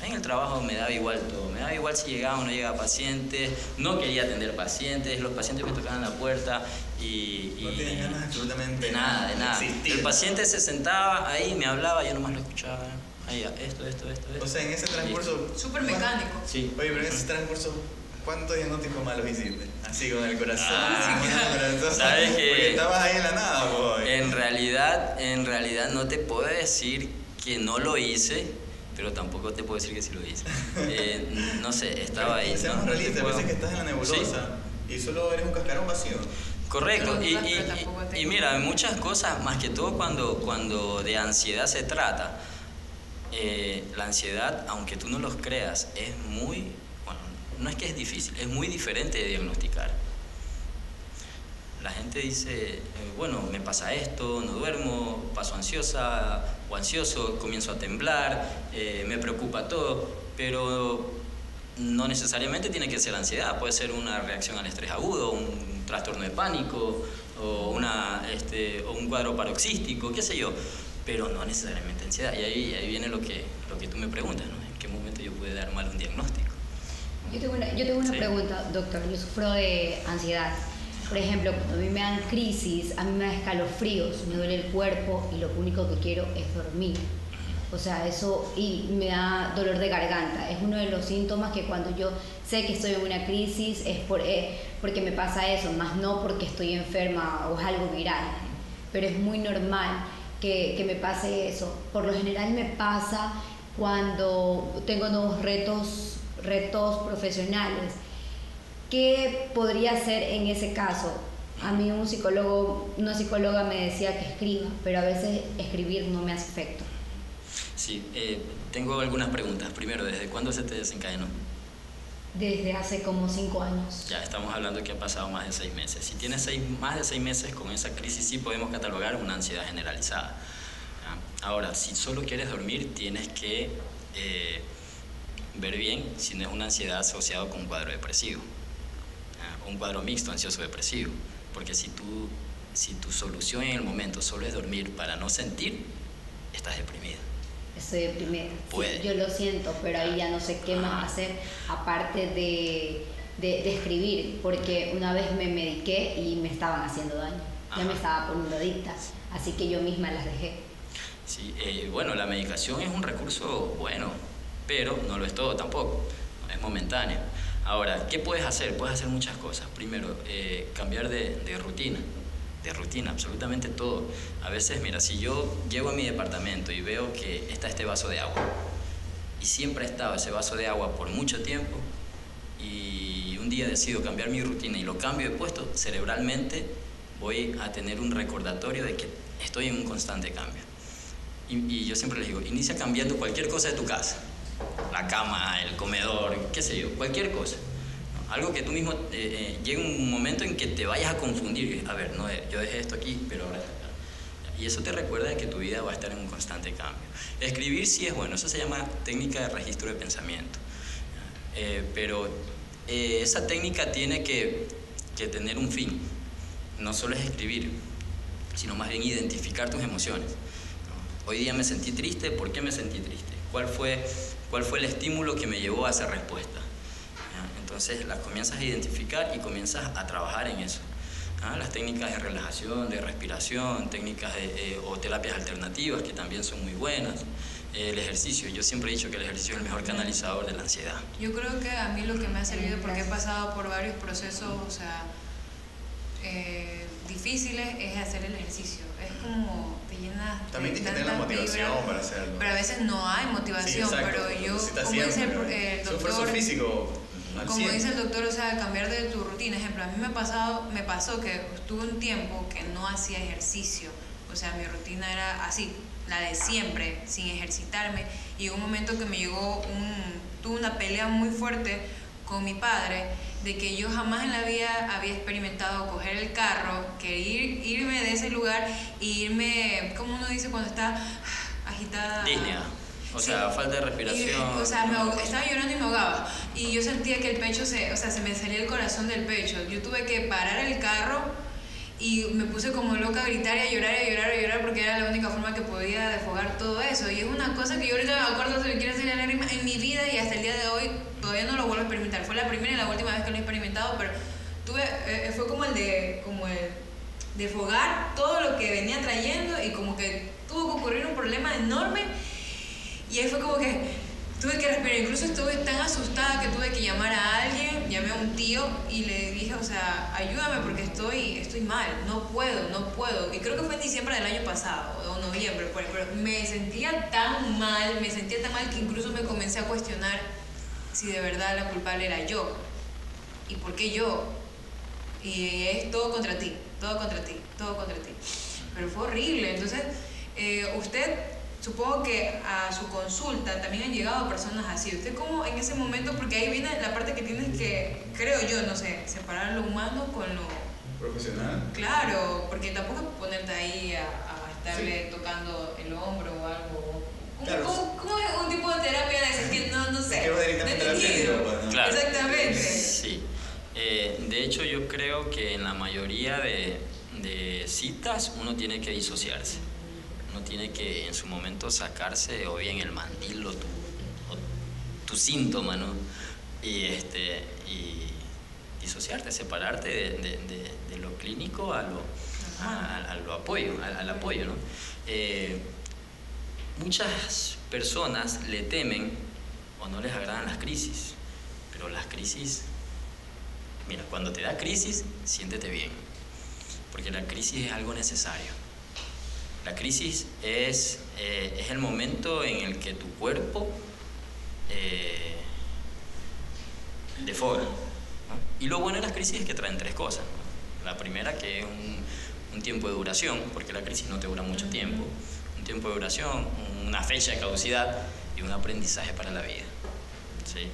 En el trabajo me daba igual todo, me daba igual si llegaba o no llegaba pacientes, no quería atender pacientes, los pacientes me tocaban la puerta y no tienes ganas absolutamente de nada. Existir. El paciente se sentaba ahí, me hablaba, yo nomás lo escuchaba. Ahí, esto. O sea, en ese transcurso... Súper mecánico. Sí. Oye, pero en ese transcurso, ¿cuántos diagnósticos malos hiciste? Así con el corazón. Entonces, ¿sabes qué? Porque estabas ahí en la nada, boy. En realidad no te puedo decir que no lo hice, pero tampoco te puedo decir que sí lo hice. No sé, estaba ahí. Seamos realistas, a veces que estás en la nebulosa y solo eres un cascarón vacío. Correcto, Pero y mira, muchas cosas, más que todo cuando de ansiedad se trata, la ansiedad, aunque tú no los creas, es muy, bueno, no es que es difícil, es muy diferente de diagnosticar. La gente dice, bueno, me pasa esto, no duermo, paso ansiosa o ansioso, comienzo a temblar, me preocupa todo, pero no necesariamente tiene que ser ansiedad, puede ser una reacción al estrés agudo, un trastorno de pánico o un cuadro paroxístico, qué sé yo, pero no necesariamente ansiedad. Y ahí viene lo que tú me preguntas, ¿no? ¿En qué momento yo puedo dar mal un diagnóstico? Yo tengo una pregunta, doctor. Yo sufro de ansiedad. Por ejemplo, cuando a mí me dan crisis, a mí me da escalofríos, me duele el cuerpo y lo único que quiero es dormir. O sea, eso, y me da dolor de garganta. Es uno de los síntomas que cuando yo sé que estoy en una crisis es porque me pasa eso, más no porque estoy enferma o es algo viral. Pero es muy normal que me pase eso. Por lo general me pasa cuando tengo nuevos retos profesionales. ¿Qué podría hacer en ese caso? A mí una psicóloga me decía que escriba, pero a veces escribir no me hace efecto. Sí, tengo algunas preguntas. Primero, ¿desde cuándo se te desencadenó? Desde hace como 5 años. Ya estamos hablando que ha pasado más de 6 meses. Si tienes más de 6 meses con esa crisis, sí podemos catalogar una ansiedad generalizada. Ahora, si solo quieres dormir, tienes que ver bien si no es una ansiedad asociada con un cuadro depresivo, un cuadro mixto ansioso-depresivo, porque si tu solución en el momento solo es dormir para no sentir, estás deprimida. Estoy deprimida. Puede. Sí, yo lo siento, pero ahí ya no sé qué más hacer aparte de escribir, porque una vez me mediqué y me estaban haciendo daño. Ya me estaba poniendo adicta, así que yo misma las dejé. Sí, bueno, la medicación es un recurso bueno, pero no lo es todo tampoco, es momentáneo. Ahora, ¿qué puedes hacer? Puedes hacer muchas cosas. Primero, cambiar de rutina, absolutamente todo. A veces, mira, si yo llego a mi departamento y veo que está este vaso de agua, y siempre ha estado ese vaso de agua por mucho tiempo, y un día decido cambiar mi rutina y lo cambio de puesto, cerebralmente voy a tener un recordatorio de que estoy en un constante cambio. Y yo siempre les digo, inicia cambiando cualquier cosa de tu casa, la cama, el comedor, qué sé yo, cualquier cosa. Algo que tú mismo llegue un momento en que te vayas a confundir. A ver, no, yo dejé esto aquí, pero ahora está acá. Y eso te recuerda de que tu vida va a estar en un constante cambio. Escribir sí es bueno, eso se llama técnica de registro de pensamiento. Pero esa técnica tiene que tener un fin. No solo es escribir, sino más bien identificar tus emociones. Hoy día me sentí triste, ¿por qué me sentí triste? ¿Cuál fue el estímulo que me llevó a esa respuesta? Entonces las comienzas a identificar y comienzas a trabajar en eso. Las técnicas de relajación, de respiración, técnicas o terapias alternativas que también son muy buenas. El ejercicio, yo siempre he dicho que el ejercicio es el mejor canalizador de la ansiedad. Yo creo que a mí lo que me ha servido, porque he pasado por varios procesos, o sea, difíciles, es hacer el ejercicio. Es como te llenas. También tienes que tener la motivación para hacerlo. Pero a veces no hay motivación. Sí, pero yo, como dice el doctor, esfuerzo físico. Como dice el doctor, o sea, cambiar de tu rutina. Ejemplo, a mí me pasó que tuve un tiempo que no hacía ejercicio. O sea, mi rutina era así, la de siempre, sin ejercitarme. Y un momento que me llegó tuve una pelea muy fuerte con mi padre, de que yo jamás en la vida había experimentado coger el carro, que irme de ese lugar e irme, como uno dice cuando está agitada. Disnea. O sea, falta de respiración. O sea, estaba llorando y me ahogaba. Y yo sentía que el pecho se me salía el corazón del pecho. Yo tuve que parar el carro y me puse como loca a gritar y a llorar porque era la única forma que podía desfogar todo eso. Y es una cosa que yo ahorita me acuerdo, se me quiere hacer la lágrima en mi vida y hasta el día de hoy todavía no lo vuelvo a experimentar. Fue la primera y la última vez que lo he experimentado, pero fue como el de desfogar todo lo que venía trayendo y como que tuvo que ocurrir un problema enorme. Y ahí fue como que tuve que respirar, incluso estuve tan asustada que tuve que llamar a alguien, llamé a un tío y le dije, o sea, ayúdame porque estoy mal, no puedo. Y creo que fue en diciembre del año pasado, o noviembre, pero me sentía tan mal que incluso me comencé a cuestionar si de verdad la culpable era yo. ¿Y por qué yo? Y es todo contra ti. Pero fue horrible. Entonces, usted... Supongo que a su consulta también han llegado personas así. ¿Usted cómo en ese momento? Porque ahí viene la parte que tienes que, creo yo, no sé, separar lo humano con lo... profesional. Claro, porque tampoco es ponerte ahí a estarle tocando el hombro o algo. ¿Cómo es un tipo de terapia de ese que no sé? Es que va directamente a la terapia, ¿no? Claro. Exactamente. Sí. De hecho, yo creo que en la mayoría de citas uno tiene que disociarse. Uno tiene que en su momento sacarse o bien el mandil o tu síntoma, ¿no? Y disociarte, separarte de lo clínico al apoyo, ¿no? Muchas personas le temen o no les agradan las crisis, pero las crisis, mira, cuando te da crisis, siéntete bien, porque la crisis es algo necesario. La crisis es el momento en el que tu cuerpo defoga, ¿no? Y lo bueno de las crisis es que traen tres cosas, ¿no? La primera, que es un tiempo de duración, porque la crisis no te dura mucho tiempo. Un tiempo de duración, una fecha de caducidad y un aprendizaje para la vida, ¿sí?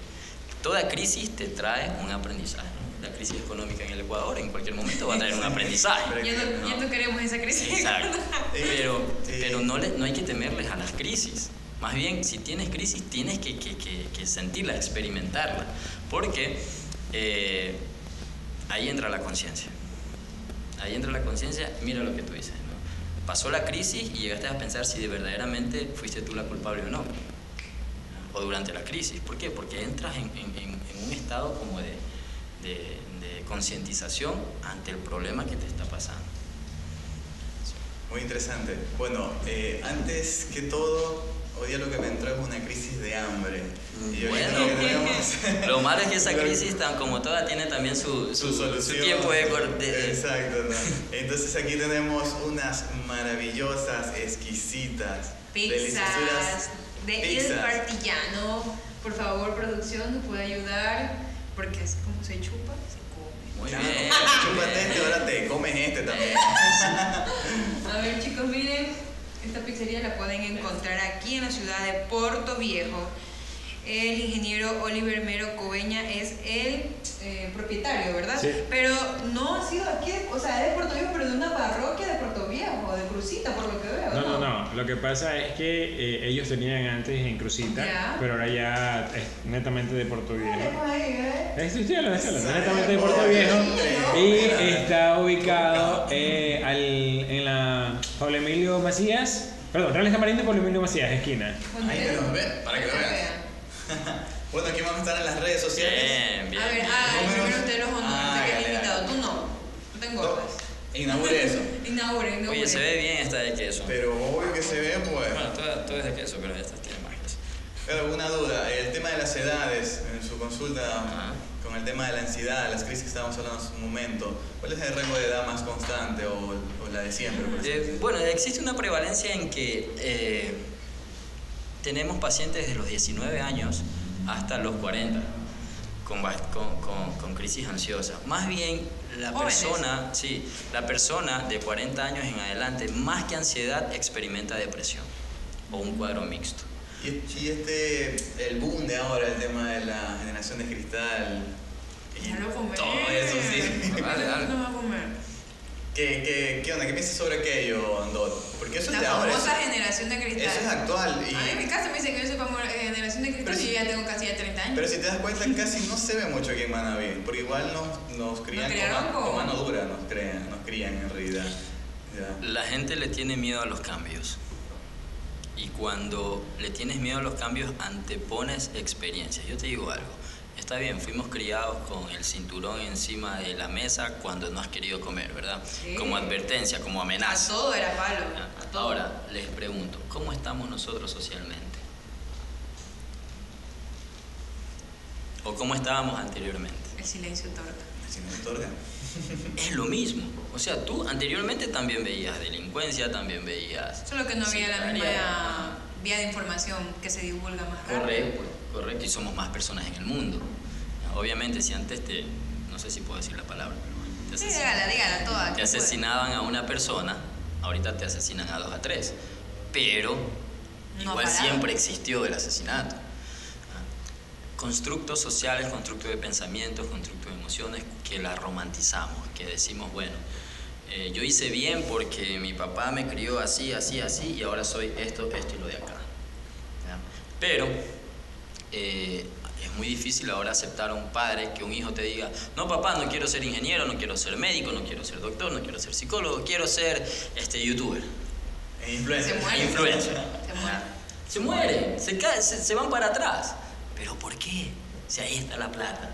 Toda crisis te trae un aprendizaje, ¿no? la crisis económica en el Ecuador en cualquier momento va a traer un aprendizaje. Ya no queremos esa crisis. Exacto. Pero no hay que temerles a las crisis. Más bien, si tienes crisis, tienes que sentirla, experimentarla. Porque ahí entra la conciencia. Ahí entra la conciencia, mira lo que tú dices, ¿no? Pasó la crisis y llegaste a pensar si verdaderamente fuiste tú la culpable o no. O durante la crisis. ¿Por qué? Porque entras en un estado como de concientización ante el problema que te está pasando. Muy interesante. Bueno, antes que todo, hoy día lo que me entró es una crisis de hambre. Y bueno, lo malo es que esa crisis, tan como toda, tiene también su solución. Su tiempo de... Exacto, ¿no? Entonces aquí tenemos unas maravillosas, exquisitas, pizzas de Il Partillano. Por favor, producción, ¿nos puede ayudar? Porque es como se chupa, se come. Muy bien. Chúpate este, ahora te comes este también. A ver, chicos, miren, esta pizzería la pueden encontrar aquí en la ciudad de Puerto Viejo. El ingeniero Oliver Mero Coveña es el propietario, ¿verdad? Sí. Pero no ha sido aquí, o sea, es de Puerto Viejo, pero de una parroquia de Puerto Viejo, de Crucita, por lo que veo. No. Lo que pasa es que ellos tenían antes en Crucita, Ya. pero ahora ya es netamente de Puerto Viejo. Déjalo. Es netamente de Puerto Viejo y está ubicado en la Pablo Emilio Macías, perdón, Reales Tamarindo y Pablo Emilio Macías, esquina. Ahí que nos ven, para que lo vean. Bueno, aquí vamos a estar en las redes sociales. Bien. A ver, primero usted los honores, que es invitado. Tú no te engordas. Inaugure eso. Inaugure. Oye, se ve bien esta de queso. Pero obvio que se ve, pues. Bueno, todo es de queso, pero esta tiene más queso. Pero alguna duda, el tema de las edades, en su consulta Ajá. con el tema de la ansiedad, las crisis que estábamos hablando hace un momento, ¿cuál es el rango de edad más constante o la de siempre? Por así decirlo? Bueno, existe una prevalencia en que tenemos pacientes desde los 19 años hasta los 40 con crisis ansiosas. Más bien, la persona de 40 años en adelante, más que ansiedad, experimenta depresión o un cuadro mixto. Y el boom de ahora, el tema de la generación de cristal y Ya lo comé. todo eso, sí. Dale. No va a comer. ¿Qué onda? ¿Qué piensas sobre aquello, Andot? Porque eso es de La ahora. famosa generación de cristal. Eso es actual. A mí en mi casa me dicen que yo soy generación de cristal y yo ya tengo casi ya 30 años. Pero si te das cuenta, casi no se ve mucho aquí en Manaví, porque igual nos crían con mano dura, nos crían en realidad. Ya. La gente le tiene miedo a los cambios. Y cuando le tienes miedo a los cambios, antepones experiencias. Yo te digo algo. Está bien, fuimos criados con el cinturón encima de la mesa cuando no has querido comer, ¿verdad? Sí. Como advertencia, como A amenaza. todo era palo. A todo. Ahora, les pregunto, ¿cómo estamos nosotros socialmente? ¿O cómo estábamos anteriormente? El silencio otorga. Si no me otorga. Es lo mismo. O sea, tú anteriormente también veías delincuencia, también veías... Solo que no había la misma sectaria. vía de información que se divulga más rápido. Correcto, y somos más personas en el mundo. Obviamente, si antes no sé si puedo decir la palabra, pero bueno, Sí, dígala toda. te asesinaban a una persona, ahorita te asesinan a 2 a 3. Pero No igual ha parado. siempre existió el asesinato. Constructos sociales, constructos de pensamientos, constructos de emociones que la romantizamos, que decimos, bueno, yo hice bien porque mi papá me crió así, así, así, y ahora soy esto y lo de acá. ¿Ya? Pero es muy difícil ahora aceptar a un padre que un hijo te diga, no papá, no quiero ser ingeniero, no quiero ser médico, no quiero ser doctor, no quiero ser psicólogo, quiero ser youtuber. Influencer. Se muere. Influencer. Se muere. Se mueren, se van para atrás. ¿Pero por qué? Si ahí está la plata,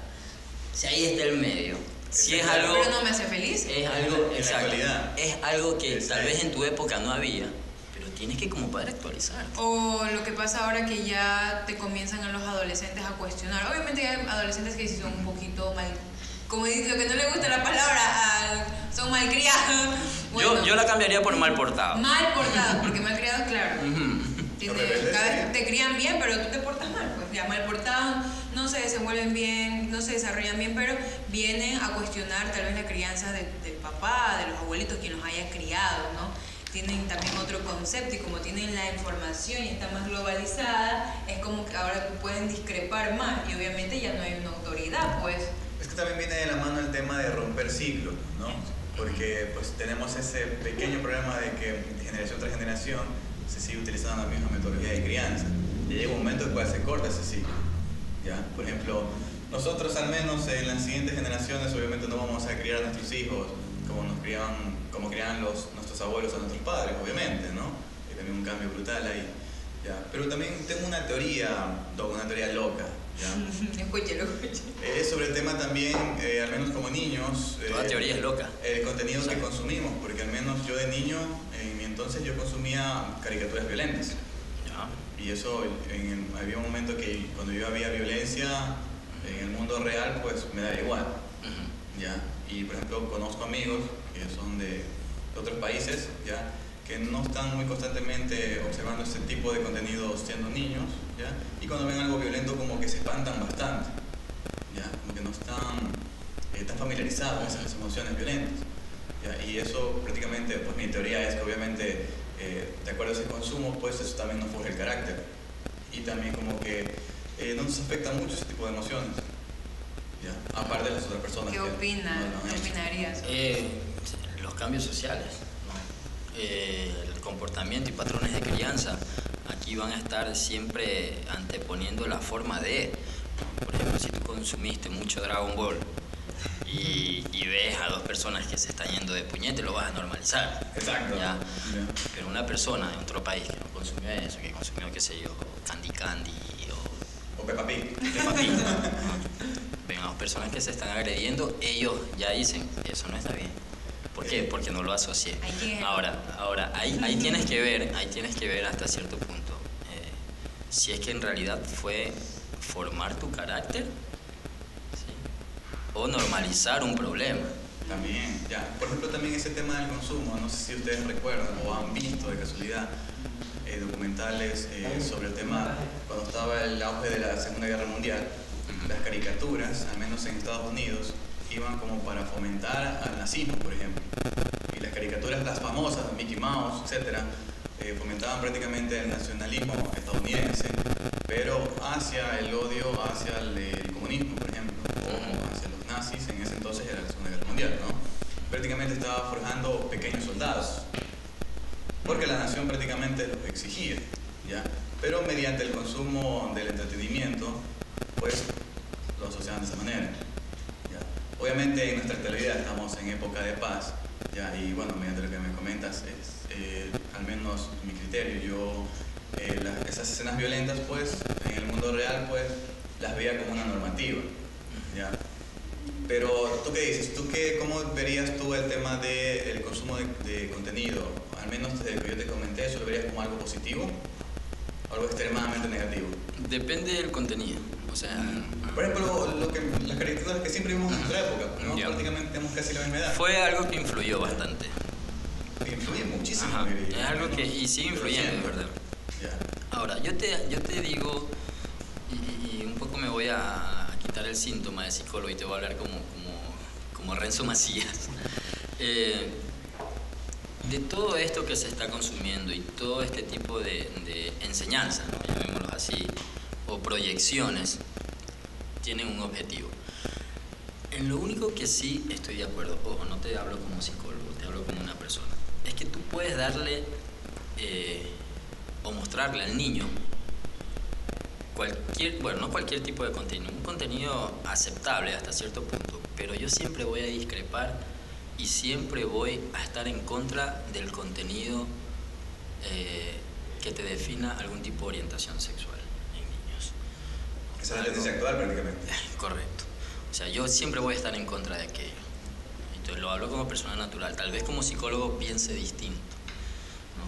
si ahí está el medio, si es algo... Pero no me hace feliz. Es algo, En la exacto, actualidad. es algo que Exacto. tal vez en tu época no había, pero tienes que como padre actualizar. O lo que pasa ahora que ya te comienzan a los adolescentes a cuestionar. Obviamente hay adolescentes que sí son un poquito mal, como dice, lo que no le gusta la palabra, son malcriados. Bueno, Yo la cambiaría por mal portado. mal portados, porque malcriados, claro. Ujú. Cada vez te crían bien, pero tú te portas mal, pues ya mal portados, no se desenvuelven bien, no se desarrollan bien, pero vienen a cuestionar tal vez la crianza del papá, de los abuelitos, quien los haya criado, ¿no? Tienen también otro concepto y como tienen la información y está más globalizada, es como que ahora pueden discrepar más y obviamente ya no hay una autoridad, pues. Es que también viene de la mano el tema de romper ciclos, ¿no? Porque pues tenemos ese pequeño problema de que de generación tras generación se sigue utilizando la misma metodología de crianza. Y llega un momento en el cual se corta ese ciclo, ¿ya? Por ejemplo, nosotros al menos en las siguientes generaciones obviamente no vamos a criar a nuestros hijos como criaban nuestros abuelos a nuestros padres, obviamente, ¿no? Hay también un cambio brutal ahí, ¿ya? Pero también tengo una teoría loca, ¿ya? Escúchelo. Es sobre el tema también, al menos como niños. Toda teoría es loca. El contenido que consumimos, porque al menos yo de niño, en mi entonces yo consumía caricaturas violentas. Ya. Y eso, había un momento que cuando yo había violencia en el mundo real, pues me da igual, ¿ya? Y por ejemplo, conozco amigos que son de otros países, ¿ya? Que no están muy constantemente observando este tipo de contenidos siendo niños, ¿ya? Y cuando ven algo violento como que se espantan bastante, ¿ya? Como que no están tan familiarizados con esas emociones violentas, ¿ya? Y eso prácticamente, pues mi teoría es que obviamente de acuerdo a ese consumo, pues eso también nos forja el carácter y también como que no nos afecta mucho ese tipo de emociones, ¿ya? Aparte de las otras personas. ¿Qué opinas? ¿Qué opinarías? Los cambios sociales, ¿no? El comportamiento y patrones de crianza aquí van a estar siempre anteponiendo la forma de, por ejemplo, si tú consumiste mucho Dragon Ball y ves a dos personas que se están yendo de puñete, lo vas a normalizar. Exacto. ¿Ya? Pero una persona en otro país que no consumió eso, que consumió, qué sé yo, Candy O Peppa Pig. Peppa Pig, ¿no? Ven a dos personas que se están agrediendo, ellos ya dicen, eso no está bien. ¿Por qué? Porque no lo asocié. Ahora ahí tienes que ver hasta cierto punto si es que en realidad fue formar tu carácter, ¿sí? O normalizar un problema. También, ya. Por ejemplo, también ese tema del consumo, no sé si ustedes recuerdan o han visto de casualidad documentales sobre el tema cuando estaba el auge de la Segunda Guerra Mundial. Las caricaturas, al menos en Estados Unidos, iban como para fomentar al nazismo, por ejemplo. Y las caricaturas, las famosas, Mickey Mouse, etcétera, fomentaban prácticamente el nacionalismo estadounidense, pero hacia el odio hacia el comunismo, por ejemplo, o hacia los nazis. En ese entonces era la Segunda Guerra Mundial, ¿no? Prácticamente estaba forjando pequeños soldados, porque la nación prácticamente los exigía, ¿ya? Pero mediante el consumo del entretenimiento, pues lo asociaban de esa manera, ¿ya? Obviamente en nuestra actualidad estamos en época de paz, ¿ya? Y bueno, mediante lo que me comentas, al menos mi criterio, esas escenas violentas, pues, en el mundo real, pues, las veía como una normativa, ¿ya? Pero, ¿tú qué dices? ¿Cómo verías tú el tema del consumo de contenido? Al menos desde que yo te comenté, ¿eso lo verías como algo positivo o algo extremadamente negativo? Depende del contenido. O sea, por ejemplo, las caricaturas que siempre vimos en nuestra época, ¿no? Prácticamente tenemos casi la misma edad. Fue algo que influyó bastante. Influye muchísimo. Ajá, es algo que y sigue influyendo, de verdad. Ya. Ahora, yo te digo, y un poco me voy a quitar el síntoma de psicólogo y te voy a hablar como Renzo Macías. De todo esto que se está consumiendo y todo este tipo de enseñanzas, ¿no? Llamémoslo así, o proyecciones, tienen un objetivo. En lo único que sí estoy de acuerdo, ojo, no te hablo como psicólogo, te hablo como una persona, es que tú puedes darle o mostrarle al niño no cualquier tipo de contenido, un contenido aceptable hasta cierto punto, pero yo siempre voy a discrepar y siempre voy a estar en contra del contenido que te defina algún tipo de orientación sexual en niños. Esa es la tendencia actual prácticamente. Correcto. O sea, yo siempre voy a estar en contra de aquello. Entonces lo hablo como persona natural. Tal vez como psicólogo piense distinto, ¿no?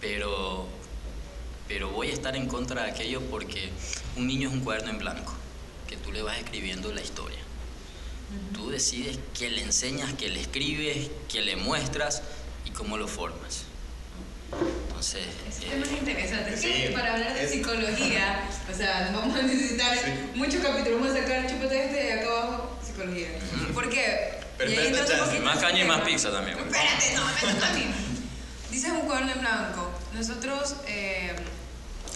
Pero voy a estar en contra de aquello porque un niño es un cuaderno en blanco que tú le vas escribiendo la historia. Tú decides qué le enseñas, qué le escribes, qué le muestras y cómo lo formas. Entonces, ese tema es interesante. Sí, Es que para hablar de psicología, o sea, vamos a necesitar muchos capítulos. Vamos a sacar, chúpate este de acá abajo, psicología. ¿Por qué? Más caña y más pizza también. Espérate, no, me toca a mí. Dices un cuaderno en blanco. Nosotros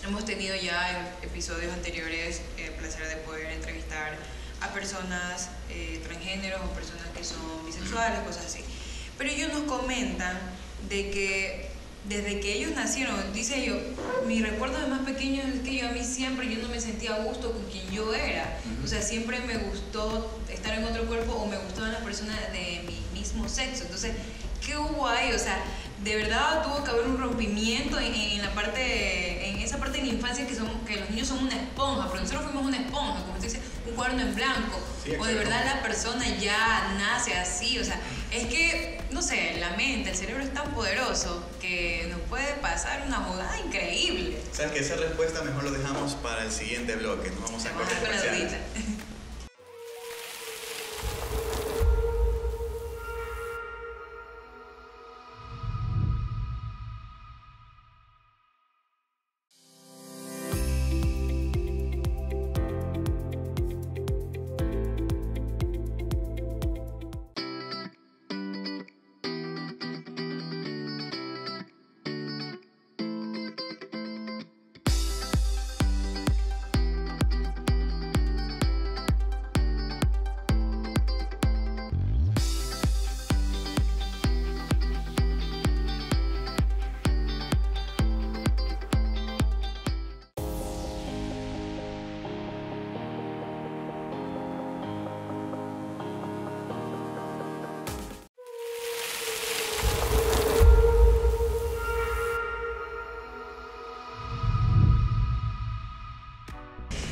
hemos tenido ya en episodios anteriores el placer de poder entrevistar a personas transgéneros o personas que son bisexuales, cosas así. Pero ellos nos comentan de que desde que ellos nacieron, dice yo, mi recuerdo de más pequeño es que yo no me sentía a gusto con quien yo era. O sea, siempre me gustó estar en otro cuerpo o me gustaban las personas de mi mismo sexo. Entonces, ¿qué hubo ahí? O sea, de verdad tuvo que haber un rompimiento en esa parte de la infancia que los niños son una esponja, porque nosotros fuimos una esponja, como usted dice, un cuaderno en blanco. Sí, o de verdad la persona ya nace así. O sea, es que, no sé, la mente, el cerebro es tan poderoso que nos puede pasar una jugada increíble. ¿Sabes que esa respuesta mejor lo dejamos para el siguiente bloque? Nos vamos a Vamos correr con la comerciales. dudita.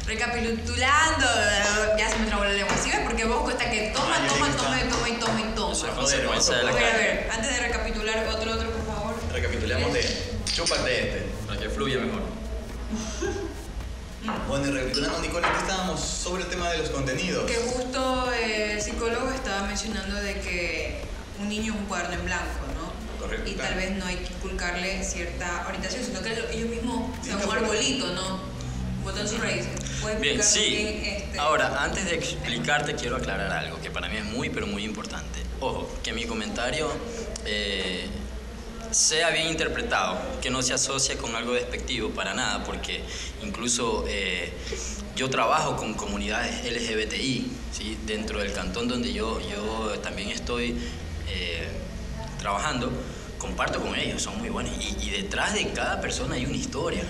Recapitulando, ya se me trabó la lengua, ¿sí ves? Porque vos cuesta que toma. Eso es consecuencia de la A carne. ver, antes de recapitular, otro, por favor. Recapitulemos de chúpate este. Para que fluya mejor. Bueno, y recapitulando, Nicole, aquí estábamos sobre el tema de los contenidos. Que justo el psicólogo estaba mencionando de que un niño es un cuaderno en blanco, ¿no? Correcto, Y claro. tal vez no hay que inculcarle cierta orientación, sino que ellos mismos, o sea, un arbolito, ¿no? Botan sus raíces. ¿Puedes Bien, explicarnos sí. bien Ahora, antes de explicarte, quiero aclarar algo que para mí es muy, pero muy importante. Ojo, que mi comentario sea bien interpretado, que no se asocie con algo despectivo para nada, porque incluso yo trabajo con comunidades LGBTI, ¿sí? Dentro del cantón donde yo también estoy trabajando, comparto con ellos, son muy buenos, y detrás de cada persona hay una historia.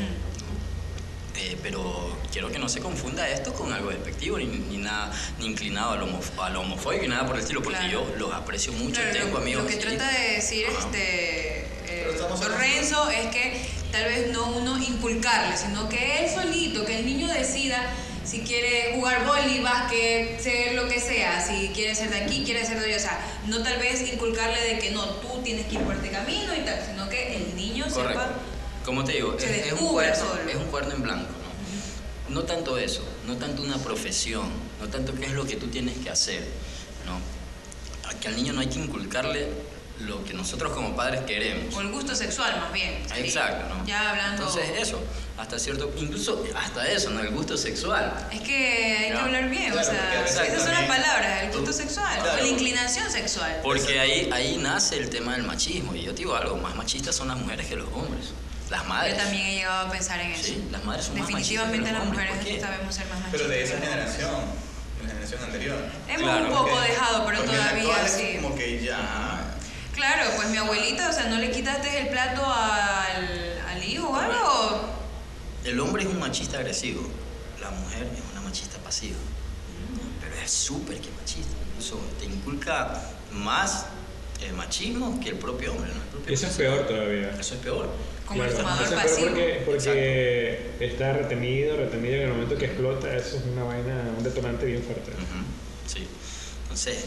Pero quiero que no se confunda esto con algo despectivo ni nada, ni inclinado a lo homofóbico y nada por el estilo, porque Claro. yo los aprecio mucho, Claro, tengo amigos lo que así. trata de decir Ajá. estamos Don hablando- Renzo es que tal vez no uno inculcarle, sino que él solito, que el niño decida si quiere jugar vóley, básquet, ser lo que sea, si quiere ser de aquí, quiere ser de allá, o sea, no tal vez inculcarle de que no, tú tienes que ir por este camino y tal, sino que el niño Correcto. sepa. Como te digo, Se es un descubra cuaderno, solo. es un cuaderno en blanco, ¿no? No tanto eso, no tanto una profesión, no tanto qué es lo que tú tienes que hacer, ¿no? A que al niño no hay que inculcarle lo que nosotros como padres queremos. O el gusto sexual, más bien. sería. Exacto, ¿no? Ya hablando. Entonces eso, hasta cierto, incluso hasta eso, ¿no? El gusto sexual. Es que hay que Ya. hablar bien, Claro, o sea, porque a veces esas son las también- palabras, el gusto sexual, Claro. o la inclinación sexual. Porque ahí nace el tema del machismo. Y yo te digo algo, más machistas son las mujeres que los hombres. Las madres. Yo también he llegado a pensar en eso. Sí, las madres son más machistas que Definitivamente los las hombres. mujeres ¿Por qué? sabemos ser más machistas. Pero de esa que los hombres. generación, de la generación anterior. Hemos Claro, un poco Porque- dejado, pero porque en la todavía actual es sí. como que ya. Claro, pues mi abuelita, o sea, ¿no le quitaste el plato al hijo o algo? El hombre es un machista agresivo, la mujer es una machista pasiva. Pero es súper que machista. Incluso te inculca más el machismo que el propio hombre, ¿no? El propio Eso es hombre. peor todavía. Eso es peor. Como el Claro, fumador eso es peor pasivo. porque está retenido y en el momento que explota, eso es una vaina, un detonante bien fuerte. Ujú, sí. Entonces,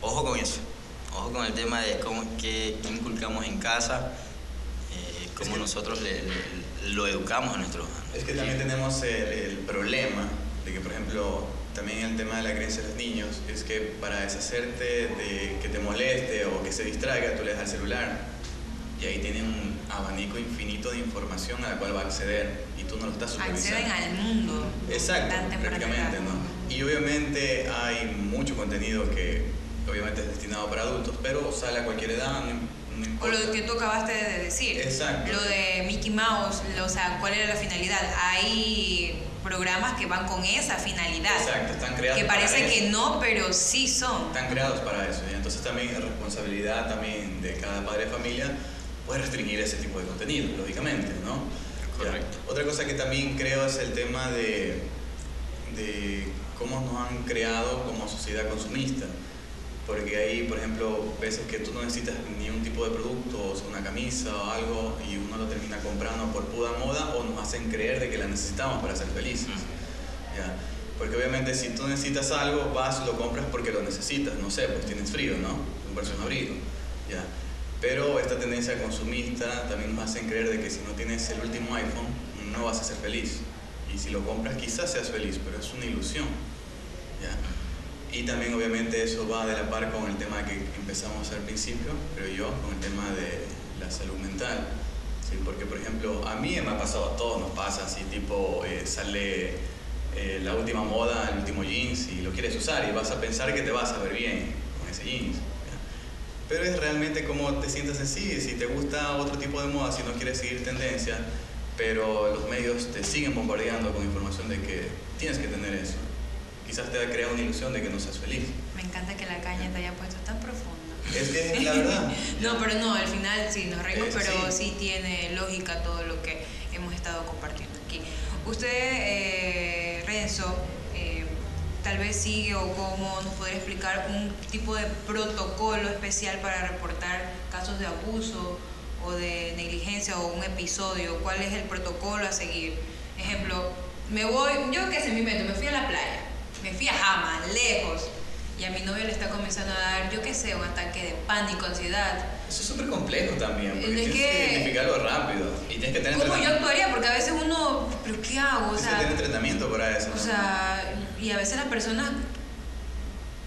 ojo con eso. Ojo con el tema de qué inculcamos en casa, cómo Es que- nosotros lo educamos a nuestros. Es que también tenemos el problema de que, por ejemplo, también el tema de la creencia de los niños es que para deshacerte de que te moleste o que se distraiga, tú le das el celular y ahí tiene un abanico infinito de información a la cual va a acceder y tú no lo estás supervisando. Acceden al mundo. Exacto, tan temprana prácticamente, edad. ¿no? Y obviamente hay mucho contenido que obviamente es destinado para adultos, pero sale a cualquier edad, no O importa. lo que tú acabaste de decir. Exacto. Lo de Mickey Mouse, o sea, ¿cuál era la finalidad? Hay programas que van con esa finalidad. Exacto, están creados Que para parece eso. que no, pero sí son. Están creados para eso. Y entonces también es responsabilidad también de cada padre de familia puede restringir ese tipo de contenido, lógicamente, ¿no? Correcto. Ya. Otra cosa que también creo es el tema de cómo nos han creado como sociedad consumista. Porque hay, por ejemplo, veces que tú no necesitas ni un tipo de producto, o sea, una camisa o algo, y uno lo termina comprando por pura moda o nos hacen creer de que la necesitamos para ser felices. ¿Ya? Porque obviamente si tú necesitas algo, vas y lo compras porque lo necesitas, no sé, pues tienes frío, ¿no? Comprarse un abrigo. ¿Ya? Pero esta tendencia consumista también nos hacen creer de que si no tienes el último iPhone, no vas a ser feliz. Y si lo compras quizás seas feliz, pero es una ilusión. ¿Ya? Y también obviamente eso va de la par con el tema que empezamos al principio, creo yo, con el tema de la salud mental. ¿Sí? Porque por ejemplo, a mí me ha pasado, a todos nos pasa, así tipo sale la última moda, el último jeans y lo quieres usar y vas a pensar que te vas a ver bien con ese jeans. ¿Ya? Pero es realmente cómo te sientas en sí, si te gusta otro tipo de moda, si no quieres seguir tendencia, pero los medios te siguen bombardeando con información de que tienes que tener eso. Quizás te ha creado una ilusión de que no seas feliz. Me encanta que la caña te haya puesto tan profunda. Es que la verdad. No, pero no, al final sí nos reímos, pero Sí. sí tiene lógica todo lo que hemos estado compartiendo aquí. Usted, Renzo, tal vez sigue o cómo nos podría explicar un tipo de protocolo especial para reportar casos de abuso o de negligencia o un episodio. ¿Cuál es el protocolo a seguir? Ejemplo, me voy, yo qué sé, me invento, me fui a la playa, me fui a Jama, lejos, y a mi novio le está comenzando a dar, yo qué sé, un ataque de pánico, ansiedad. Eso es súper complejo también, porque Es tienes que- que identificarlo rápido. Y tienes que tener ¿Cómo yo entrenamiento. actuaría? Porque a veces uno, ¿pero qué hago? O Tienes que sea, tener entrenamiento para eso. o ¿no? sea, y a veces las personas,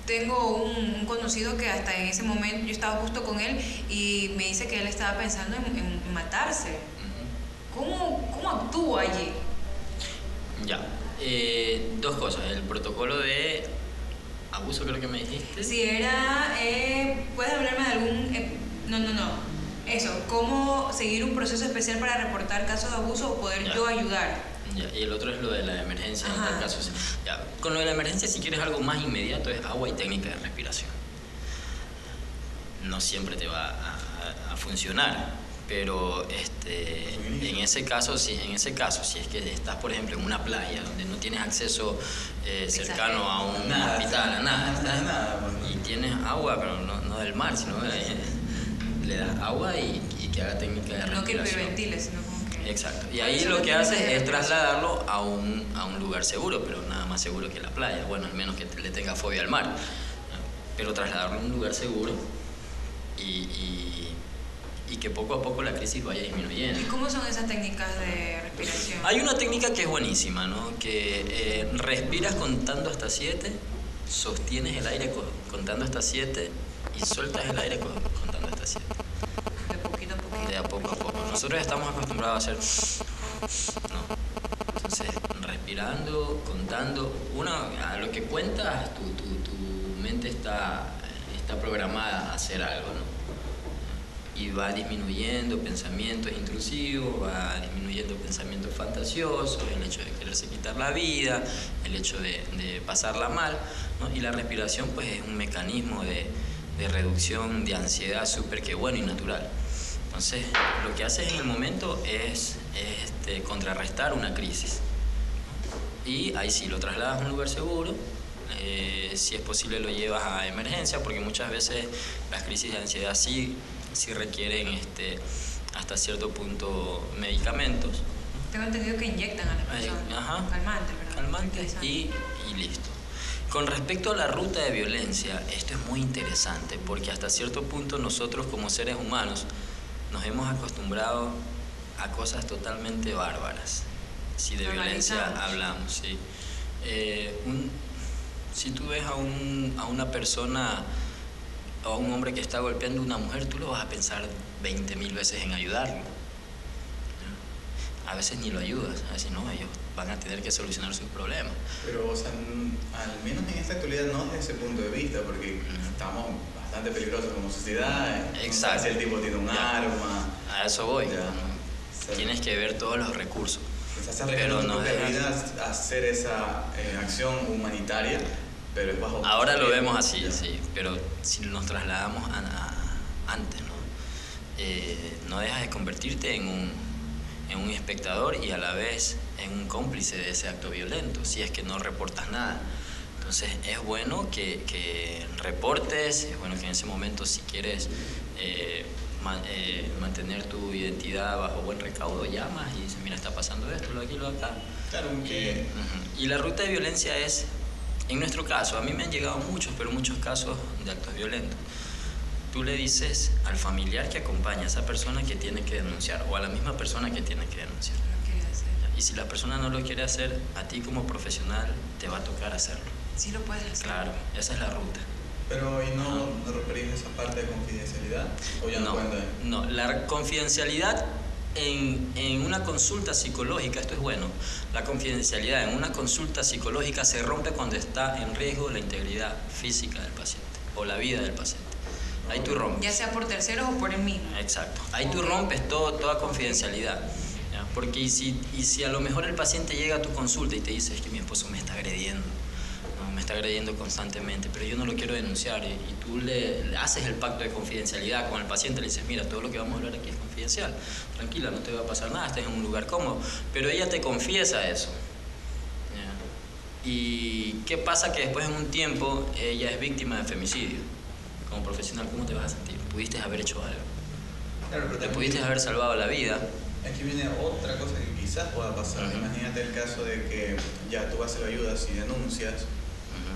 tengo un conocido que hasta en ese momento, yo estaba justo con él y me dice que él estaba pensando en matarse. ¿Cómo actúa allí? Ya. Dos cosas. El protocolo de abuso, creo que me dijiste. Si era, ¿puedes hablarme de algún... no. Eso, ¿cómo seguir un proceso especial para reportar casos de abuso o poder Ya. yo ayudar? Ya, y el otro es lo de la emergencia, en Ajá. tal caso. Sí. Ya, con lo de la emergencia, si quieres algo más inmediato, es agua y técnica de respiración. No siempre te va a funcionar, pero en ese caso, si es que estás, por ejemplo, en una playa donde no tienes acceso cercano a un Nada, hospital, a nada, estás- nada, pues. y tienes agua, pero no del mar, sino le das agua y que haga técnica de No que respiración. hiperventile, sino como que... Exacto. Y Por ahí eso lo no que tienes haces que es respiración. trasladarlo a un lugar seguro, pero nada más seguro que la playa. Bueno, al menos que le tenga fobia al mar. ¿No? Pero trasladarlo a un lugar seguro y que poco a poco la crisis vaya disminuyendo. ¿Y cómo son esas técnicas de respiración? Hay una técnica que es buenísima, ¿no? Que respiras contando hasta 7, sostienes el aire contando hasta 7 y sueltas el aire contando hasta 7. De poquito a poquito. De a poco a poco. Nosotros estamos acostumbrados a hacer... ¿no? Entonces, respirando, contando, a lo que cuentas, tu mente está programada a hacer algo, ¿no? Y va disminuyendo pensamientos intrusivos, va disminuyendo pensamientos fantasiosos, el hecho de quererse quitar la vida, el hecho de pasarla mal, ¿no? Y la respiración pues es un mecanismo de reducción de ansiedad súper que bueno y natural. Entonces, lo que haces en el momento es contrarrestar una crisis. Y ahí sí, lo trasladas a un lugar seguro, si es posible lo llevas a emergencia, porque muchas veces las crisis de ansiedad sí requieren hasta cierto punto medicamentos. Tengo entendido que inyectan a las personas. Ajá. Calmantes, ¿verdad? Calmantes Interesante. y listo. Con respecto a la ruta de violencia, esto es muy interesante porque hasta cierto punto nosotros como seres humanos nos hemos acostumbrado a cosas totalmente bárbaras. Si de violencia Normalizamos. hablamos, sí. Si tú ves a una persona o a un hombre que está golpeando a una mujer, tú lo vas a pensar 20.000 veces en ayudarlo. A veces ni lo ayudas, a veces no, ellos van a tener que solucionar sus problemas. Pero, o sea, al menos en esta actualidad no desde ese punto de vista, porque estamos bastante peligrosos como sociedad. Exacto. Si el tipo tiene un Ya. arma. A eso voy. Ya. ¿no? Tienes que ver todos los recursos. Estás arriesgando tu no propia dejas- vida a hacer esa acción humanitaria, pero es bajo. Ahora lo vemos así, Ya. sí, pero si nos trasladamos antes, ¿no? No dejas de convertirte en un espectador y a la vez en un cómplice de ese acto violento, si es que no reportas nada. Entonces es bueno que reportes, es bueno que en ese momento, si quieres mantener tu identidad bajo buen recaudo, llamas y dices, mira, está pasando esto, lo aquí, lo acá. Claro, que. Y la ruta de violencia es, en nuestro caso, a mí me han llegado muchos casos de actos violentos. Tú le dices al familiar que acompaña a esa persona que tiene que denunciar, o a la misma persona que tiene que denunciar. Lo quiere hacer. Y si la persona no lo quiere hacer, a ti como profesional te va a tocar hacerlo. Sí lo puedes hacer. Claro, esa es la ruta. Pero, ¿y no referís esa parte de confidencialidad? ¿O ya no cuenta? No, la confidencialidad en una consulta psicológica, esto es bueno, la confidencialidad en una consulta psicológica se rompe cuando está en riesgo la integridad física del paciente o la vida del paciente. Ahí tú rompes. Ya sea por terceros o por el mismo. Exacto. Ahí tú rompes toda confidencialidad. ¿Ya? Porque y si a lo mejor el paciente llega a tu consulta y te dice, es que mi esposo me está agrediendo, ¿no? Me está agrediendo constantemente, pero yo no lo quiero denunciar, y tú le haces el pacto de confidencialidad con el paciente, le dices, mira, todo lo que vamos a hablar aquí es confidencial, tranquila, no te va a pasar nada, estás en un lugar cómodo, pero ella te confiesa eso. ¿Ya? ¿Y qué pasa? Que después en un tiempo ella es víctima de femicidio. Como profesional, ¿cómo te vas a sentir? Pudiste haber hecho algo. Claro, pero Te también pudiste haber salvado la vida. aquí viene otra cosa que quizás pueda pasar. Ujú. Imagínate el caso de que ya tú haces la ayuda si denuncias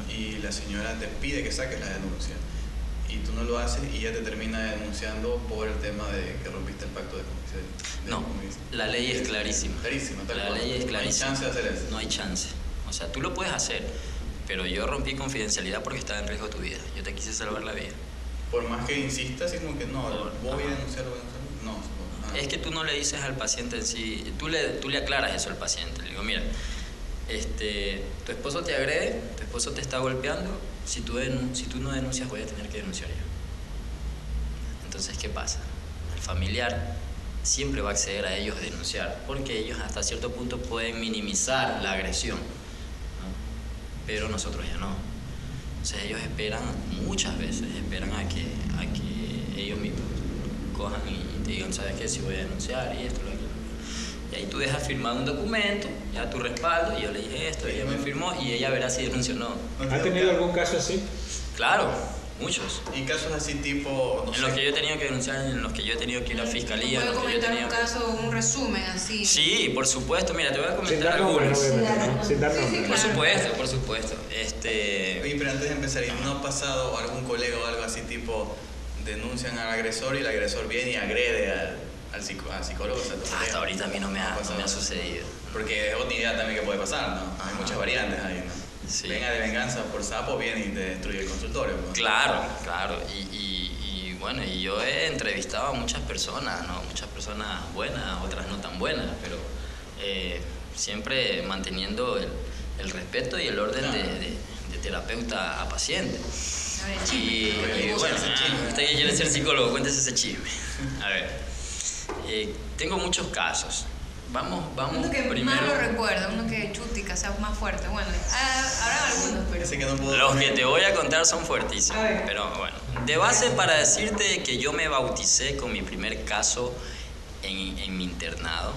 y la señora te pide que saques la denuncia y tú no lo haces y ella te termina denunciando por el tema de que rompiste el pacto de confidencialidad. No, la ley es clarísima. Clarísimo, tal La cual. ley es clarísima. No hay chance de hacer eso. No hay chance. O sea, tú lo puedes hacer, pero yo rompí confidencialidad porque estaba en riesgo tu vida. Yo te quise salvar la vida. Por más que insistas, es como que no, voy a Ajá. denunciarlo, no. Es que tú no le dices al paciente en sí, tú le aclaras eso al paciente. Le digo, mira, tu esposo te agrede, tu esposo te está golpeando, si tú no denuncias voy a tener que denunciar yo. Entonces, ¿qué pasa? El familiar siempre va a acceder a ellos a denunciar, porque ellos hasta cierto punto pueden minimizar la agresión, ¿no? Pero nosotros ya no. O sea, ellos esperan, muchas veces esperan a que ellos mismos cojan y te digan, ¿sabes qué? Si voy a denunciar y esto, lo otro. Y ahí tú dejas firmado un documento, ya tu respaldo, y yo le dije esto, y ella me firmó, y ella verá si denunció o no. ¿Ha tenido algún caso así? Claro, muchos. Y casos así tipo, no En sé, los que yo he tenido que denunciar, en los que yo he tenido que ir a fiscalía, en ¿Puedo los que yo he comentar tenido un caso, un resumen así? Sí, por supuesto, mira, te voy a Sin comentar dar nombres, algunos. obviamente, ¿no? Sin dar nombres. Por supuesto, por supuesto. Oye, pero antes de empezar, ¿y no ha pasado algún colega o algo así tipo denuncian al agresor y el agresor viene y agrede al psicólogo? O sea, tu colega? Hasta ahorita a mí no me ha pasado. sucedido. Porque es otra idea también que puede pasar, ¿no? Hay Ajá. muchas variantes ahí, ¿no? Sí. Venga de venganza por sapo, viene y te destruye el consultorio, ¿no? Claro, claro. Y bueno, y yo he entrevistado a muchas personas, ¿no? Muchas personas buenas, otras no tan buenas, pero siempre manteniendo el respeto y el orden Claro. de terapeuta a paciente. A ver, Y chisme. bueno, ese chisme. usted que quiere ser psicólogo, cuéntese ese chisme. A ver, tengo muchos casos. Vamos Uno que primero. más lo recuerda, uno que chutica, sea más fuerte. Bueno, habrá algunos, pero... Ese que no puedo Los que comer. te voy a contar son fuertísimos, A ver. pero bueno. De base para decirte que yo me bauticé con mi primer caso en mi internado,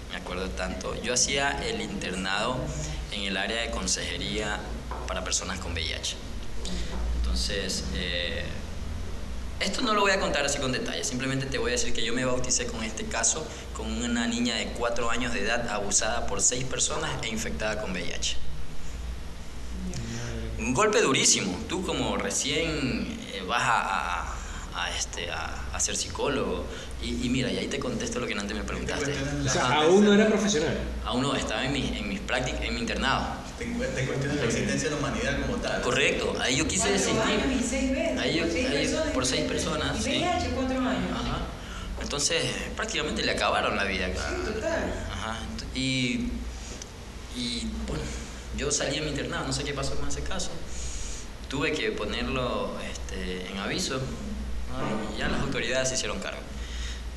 me acuerdo tanto. Yo hacía el internado en el área de consejería para personas con VIH. Entonces, esto no lo voy a contar así con detalle, simplemente te voy a decir que yo me bauticé con este caso con una niña de 4 años de edad abusada por 6 personas e infectada con VIH. Un golpe durísimo. Tú como recién vas a ser psicólogo y mira, y ahí te contesto lo que antes me preguntaste. O sea, Ajá. aún no era profesional. Aún no, estaba en mis prácticas, en mi internado. Te cuestionas la existencia de la humanidad como tal. Correcto, ahí yo quise 4 años desistir. y 6 veces. Ahí yo- seis ahí yo- personas. por 6 personas, Y sí. VIH, 4 años. Ajá. Entonces, prácticamente le acabaron la vida. Sí, total. Ajá. Y bueno, yo salí de mi internado, no sé qué pasó con ese caso. Tuve que ponerlo en aviso, ¿no? ¿no? Y ya las autoridades se hicieron cargo.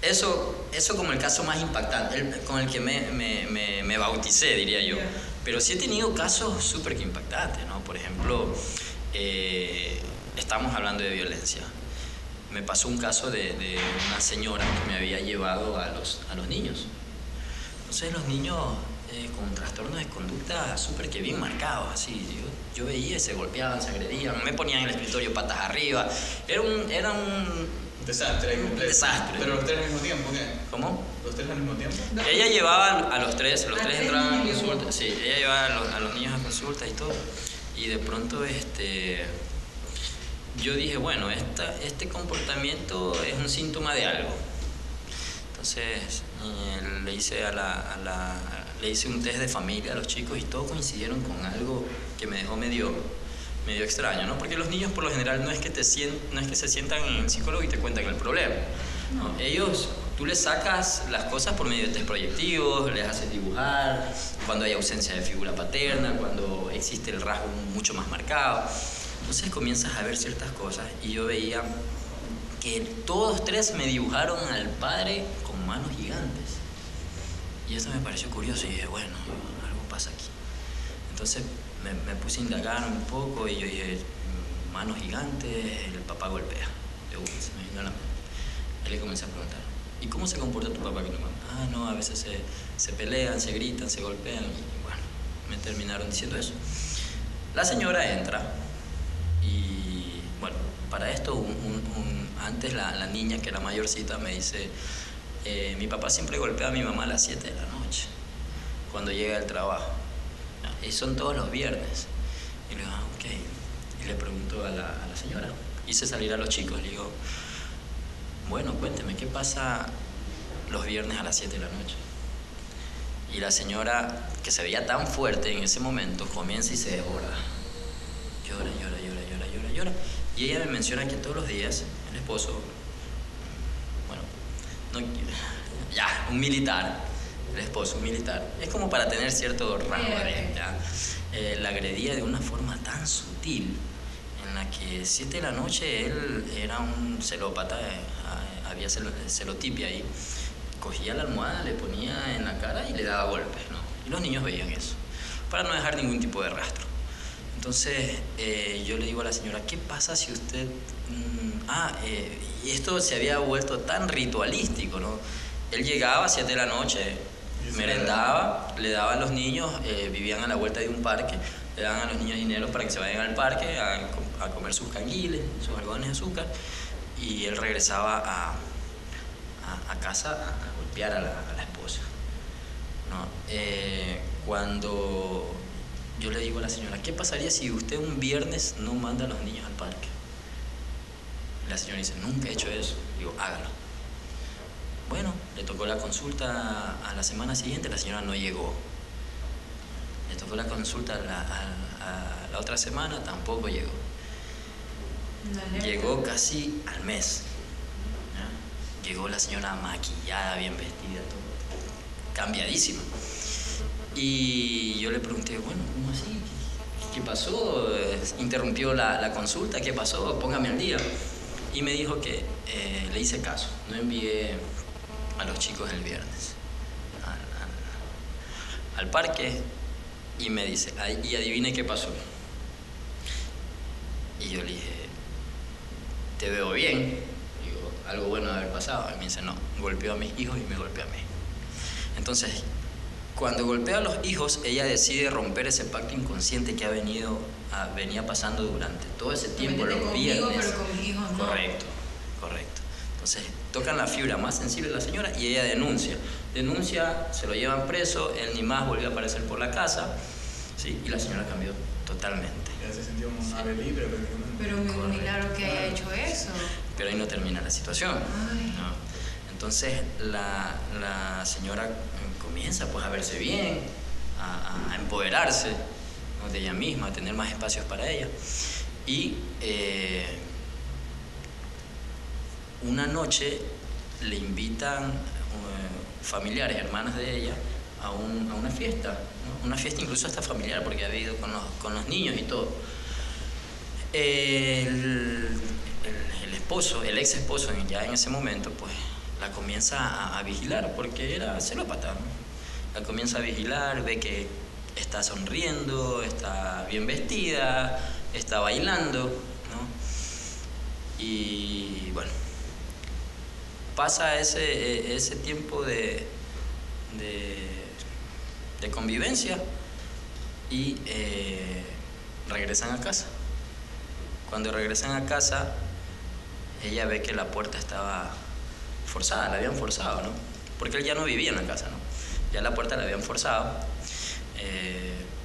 Eso como el caso más impactante, con el que me bauticé, diría yo. Pero sí he tenido casos súper impactantes, ¿no? Por ejemplo, estamos hablando de violencia. Me pasó un caso de una señora que me había llevado a los niños. Entonces los niños con trastornos de conducta súper que bien marcados, así. Yo veía y se golpeaban, se agredían, me ponían en el escritorio patas arriba. Era un desastre ahí completo. Desastre. Pero los tres al mismo tiempo, ¿qué? ¿Cómo? ¿Los tres al mismo tiempo? Ella llevaba a los tres entraban a consulta. Sí, ella llevaba a los niños a consulta y todo. Y de pronto yo dije, bueno, este comportamiento es un síntoma de algo. Entonces le hice un test de familia a los chicos y todos coincidieron con algo que me dejó medio extraño, ¿no? Porque los niños por lo general no es que se sientan en el psicólogo y te cuentan el problema, ¿no? Tú les sacas las cosas por medio de test proyectivos, les haces dibujar, cuando hay ausencia de figura paterna, cuando existe el rasgo mucho más marcado. Entonces comienzas a ver ciertas cosas y yo veía que todos tres me dibujaron al padre con manos gigantes. Y eso me pareció curioso y dije, bueno, algo pasa aquí. Entonces me puse a indagar un poco y yo dije, manos gigantes, el papá golpea. Se me vino a la mente. Y le comencé a preguntar, ¿y cómo se comporta tu papá con tu mamá? Ah, no, a veces se pelean, se gritan, se golpean. Y bueno, me terminaron diciendo eso. La señora entra y, bueno, para esto, antes la niña, que era mayorcita, me dice, mi papá siempre golpea a mi mamá a las 7 de la noche, cuando llega del trabajo. Y son todos los viernes. Y le digo, ok. Y le pregunto a la señora. Hice salir a los chicos. Le digo, bueno, cuénteme, ¿qué pasa los viernes a las 7 de la noche? Y la señora, que se veía tan fuerte en ese momento, comienza y se desborda. Llora. Y ella me menciona que todos los días el esposo, bueno, un militar, el esposo, un militar, es como para tener cierto rango de la agredía de una forma tan sutil, en la que 7 de la noche él era un celópata, había celotipia ahí, cogía la almohada, le ponía en la cara y le daba golpes, ¿no? Y los niños veían eso, para no dejar ningún tipo de rastro. Entonces yo le digo a la señora, ¿qué pasa si usted... y esto se había vuelto tan ritualístico, ¿no? Él llegaba a 7 de la noche, merendaba, le daba a los niños, vivían a la vuelta de un parque, le daban a los niños dinero para que se vayan al parque a comer sus canguiles, sus algodones de azúcar, y él regresaba a casa a golpear a la esposa, ¿no? Cuando yo le digo a la señora, ¿qué pasaría si usted un viernes no manda a los niños al parque? La señora dice, nunca he hecho eso. Digo, hágalo. Bueno, le tocó la consulta a la semana siguiente, la señora no llegó. Le tocó la consulta a la otra semana, tampoco llegó. Llegó casi al mes. ¿Ya? Llegó la señora maquillada, bien vestida, todo, cambiadísima. Y yo le pregunté, bueno, ¿cómo así? ¿Qué pasó? ¿Interrumpió la consulta? ¿Qué pasó? Póngame al día. Y me dijo que le hice caso, no envié a los chicos el viernes al parque, y me dice, y adivine qué pasó. Y yo le dije, te veo bien. Digo, algo bueno de haber pasado. Y me dice, no, golpeó a mis hijos y me golpeó a mí. Entonces, cuando golpea a los hijos, ella decide romper ese pacto inconsciente que venía pasando durante todo ese tiempo, los viernes. Pero con mis hijos no. Correcto. Entonces, tocan la fibra más sensible de la señora y ella denuncia, se lo llevan preso, él ni más volvió a aparecer por la casa, ¿sí? Y la señora cambió totalmente. Ya se sintió un ave libre prácticamente. Pero un milagro que haya hecho eso. Pero ahí no termina la situación, ¿no? Entonces la señora comienza pues a verse bien, a empoderarse, ¿no? De ella misma, a tener más espacios para ella. Y una noche le invitan familiares, hermanas de ella, a una fiesta, ¿no? Una fiesta incluso hasta familiar, porque había ido con los niños y todo. El esposo, el ex esposo ya en ese momento, pues la comienza a vigilar, porque era celópata, ¿no? La comienza a vigilar, ve que está sonriendo, está bien vestida, está bailando, ¿no? Y bueno, pasa ese tiempo de convivencia y regresan a casa. Cuando regresan a casa, ella ve que la puerta estaba forzada, la habían forzado, ¿no? Porque él ya no vivía en la casa, ¿no? Ya la puerta la habían forzado.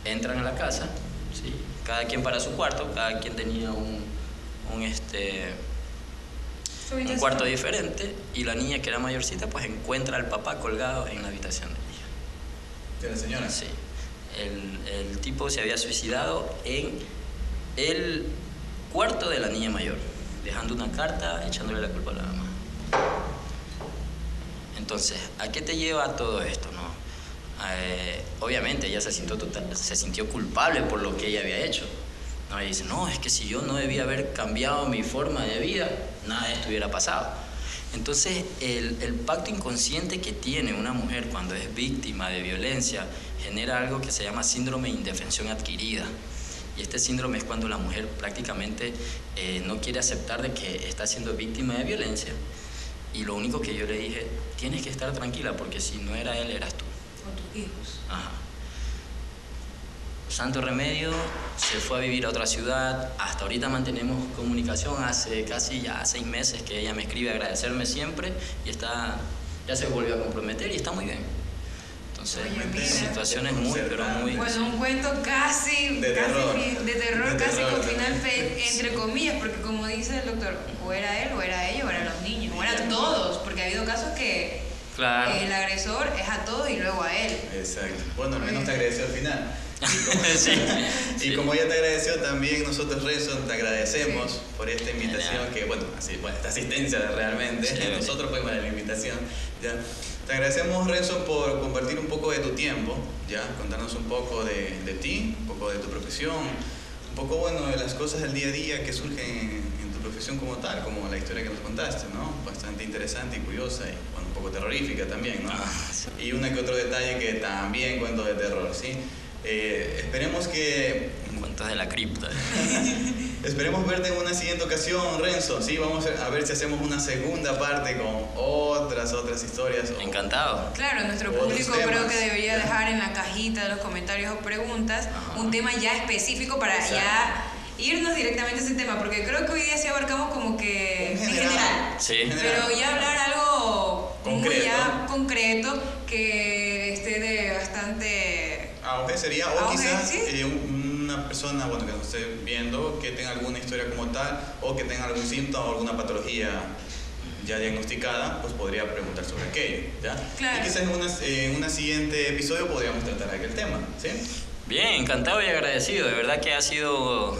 Entran a la casa, ¿sí? Cada quien para su cuarto, cada quien tenía un cuarto diferente, y la niña, que era mayorcita, pues encuentra al papá colgado en la habitación de ella. ¿De la señora? Sí. El tipo se había suicidado en el cuarto de la niña mayor, dejando una carta echándole la culpa a la mamá. Entonces, ¿a qué te lleva todo esto, no? Obviamente ella se sintió culpable por lo que ella había hecho, ¿no? Y dice, no, es que si yo no debía haber cambiado mi forma de vida, nada de esto hubiera pasado. Entonces, el pacto inconsciente que tiene una mujer cuando es víctima de violencia genera algo que se llama síndrome de indefensión adquirida. Y este síndrome es cuando la mujer prácticamente no quiere aceptar de que está siendo víctima de violencia. Y lo único que yo le dije, tienes que estar tranquila, porque si no era él, eras tú. O tus hijos. Ajá. Santo remedio, se fue a vivir a otra ciudad. Hasta ahorita mantenemos comunicación, hace casi ya 6 meses que ella me escribe a agradecerme siempre, y ya se volvió a comprometer y está muy bien. Entonces, situaciones muy, pero muy... Bueno, un cuento casi de terror, casi con final entre comillas, porque como dice el doctor, o era él, o era ella, o eran los niños, o eran todos, porque ha habido casos que el agresor es a todos y luego a él. Exacto. Bueno, al menos te agradeció al final. Sí. Y como ella te agradeció, también nosotros, Renzo, te agradecemos por esta invitación, que esta asistencia realmente, nosotros fuimos a la invitación, ¿ya? Te agradecemos, Renzo, por compartir un poco de tu tiempo, ¿ya? Contarnos un poco de ti, un poco de tu profesión, un poco, bueno, de las cosas del día a día que surgen en tu profesión como tal, como la historia que nos contaste, ¿no? Bastante interesante y curiosa, y bueno, un poco terrorífica también, ¿no? Y una que otro detalle que también cuento de terror, ¿sí? Esperemos que... Cuentos de la cripta. Esperemos verte en una siguiente ocasión, Renzo. Sí, vamos a ver si hacemos una segunda parte con otras historias. Encantado. Claro, nuestro público creo que debería dejar en la cajita de los comentarios o preguntas un tema ya específico para ya irnos directamente a ese tema, porque creo que hoy día sí abarcamos como que en general. Sí. Pero ya hablar algo concreto. muy ya concreto, que esté de bastante... Auge sería, o auge, quizás ¿sí? Una persona, bueno, que nos esté viendo, que tenga alguna historia como tal, o que tenga algún síntoma o alguna patología ya diagnosticada, pues podría preguntar sobre aquello, ¿ya? Claro. Y quizás en un siguiente episodio podríamos tratar aquel tema, ¿sí? Bien, encantado y agradecido. De verdad que ha sido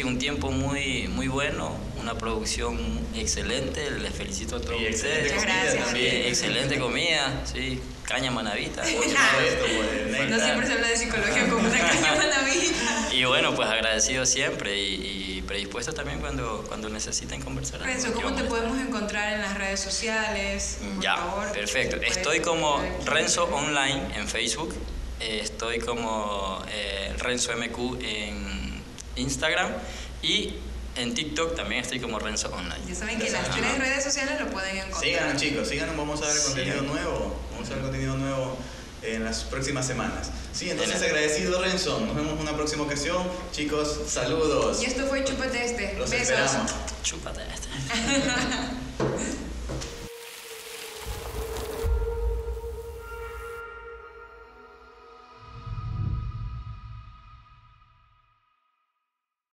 un tiempo muy, muy bueno, una producción excelente. Les felicito a todos ustedes. Muchas gracias. También, excelente comida, sí, caña manavita. No siempre se habla de psicología como una caña manavita. Y bueno, pues agradecido siempre y predispuesto también cuando necesiten conversar. Renzo, ¿cómo te podemos encontrar en las redes sociales? Por favor, perfecto. Estoy como Renzo Online en Facebook. Estoy como Renzo MQ en Instagram, y en TikTok también estoy como Renzo Online. Ya saben que las 3 redes sociales lo pueden encontrar. Síganos, chicos, síganos, vamos a ver contenido nuevo en las próximas semanas. Sí, entonces agradecido, Renzo. Nos vemos en una próxima ocasión. Chicos, saludos. Y esto fue Chúpate Este. Los Besos. esperamos. Chúpate este.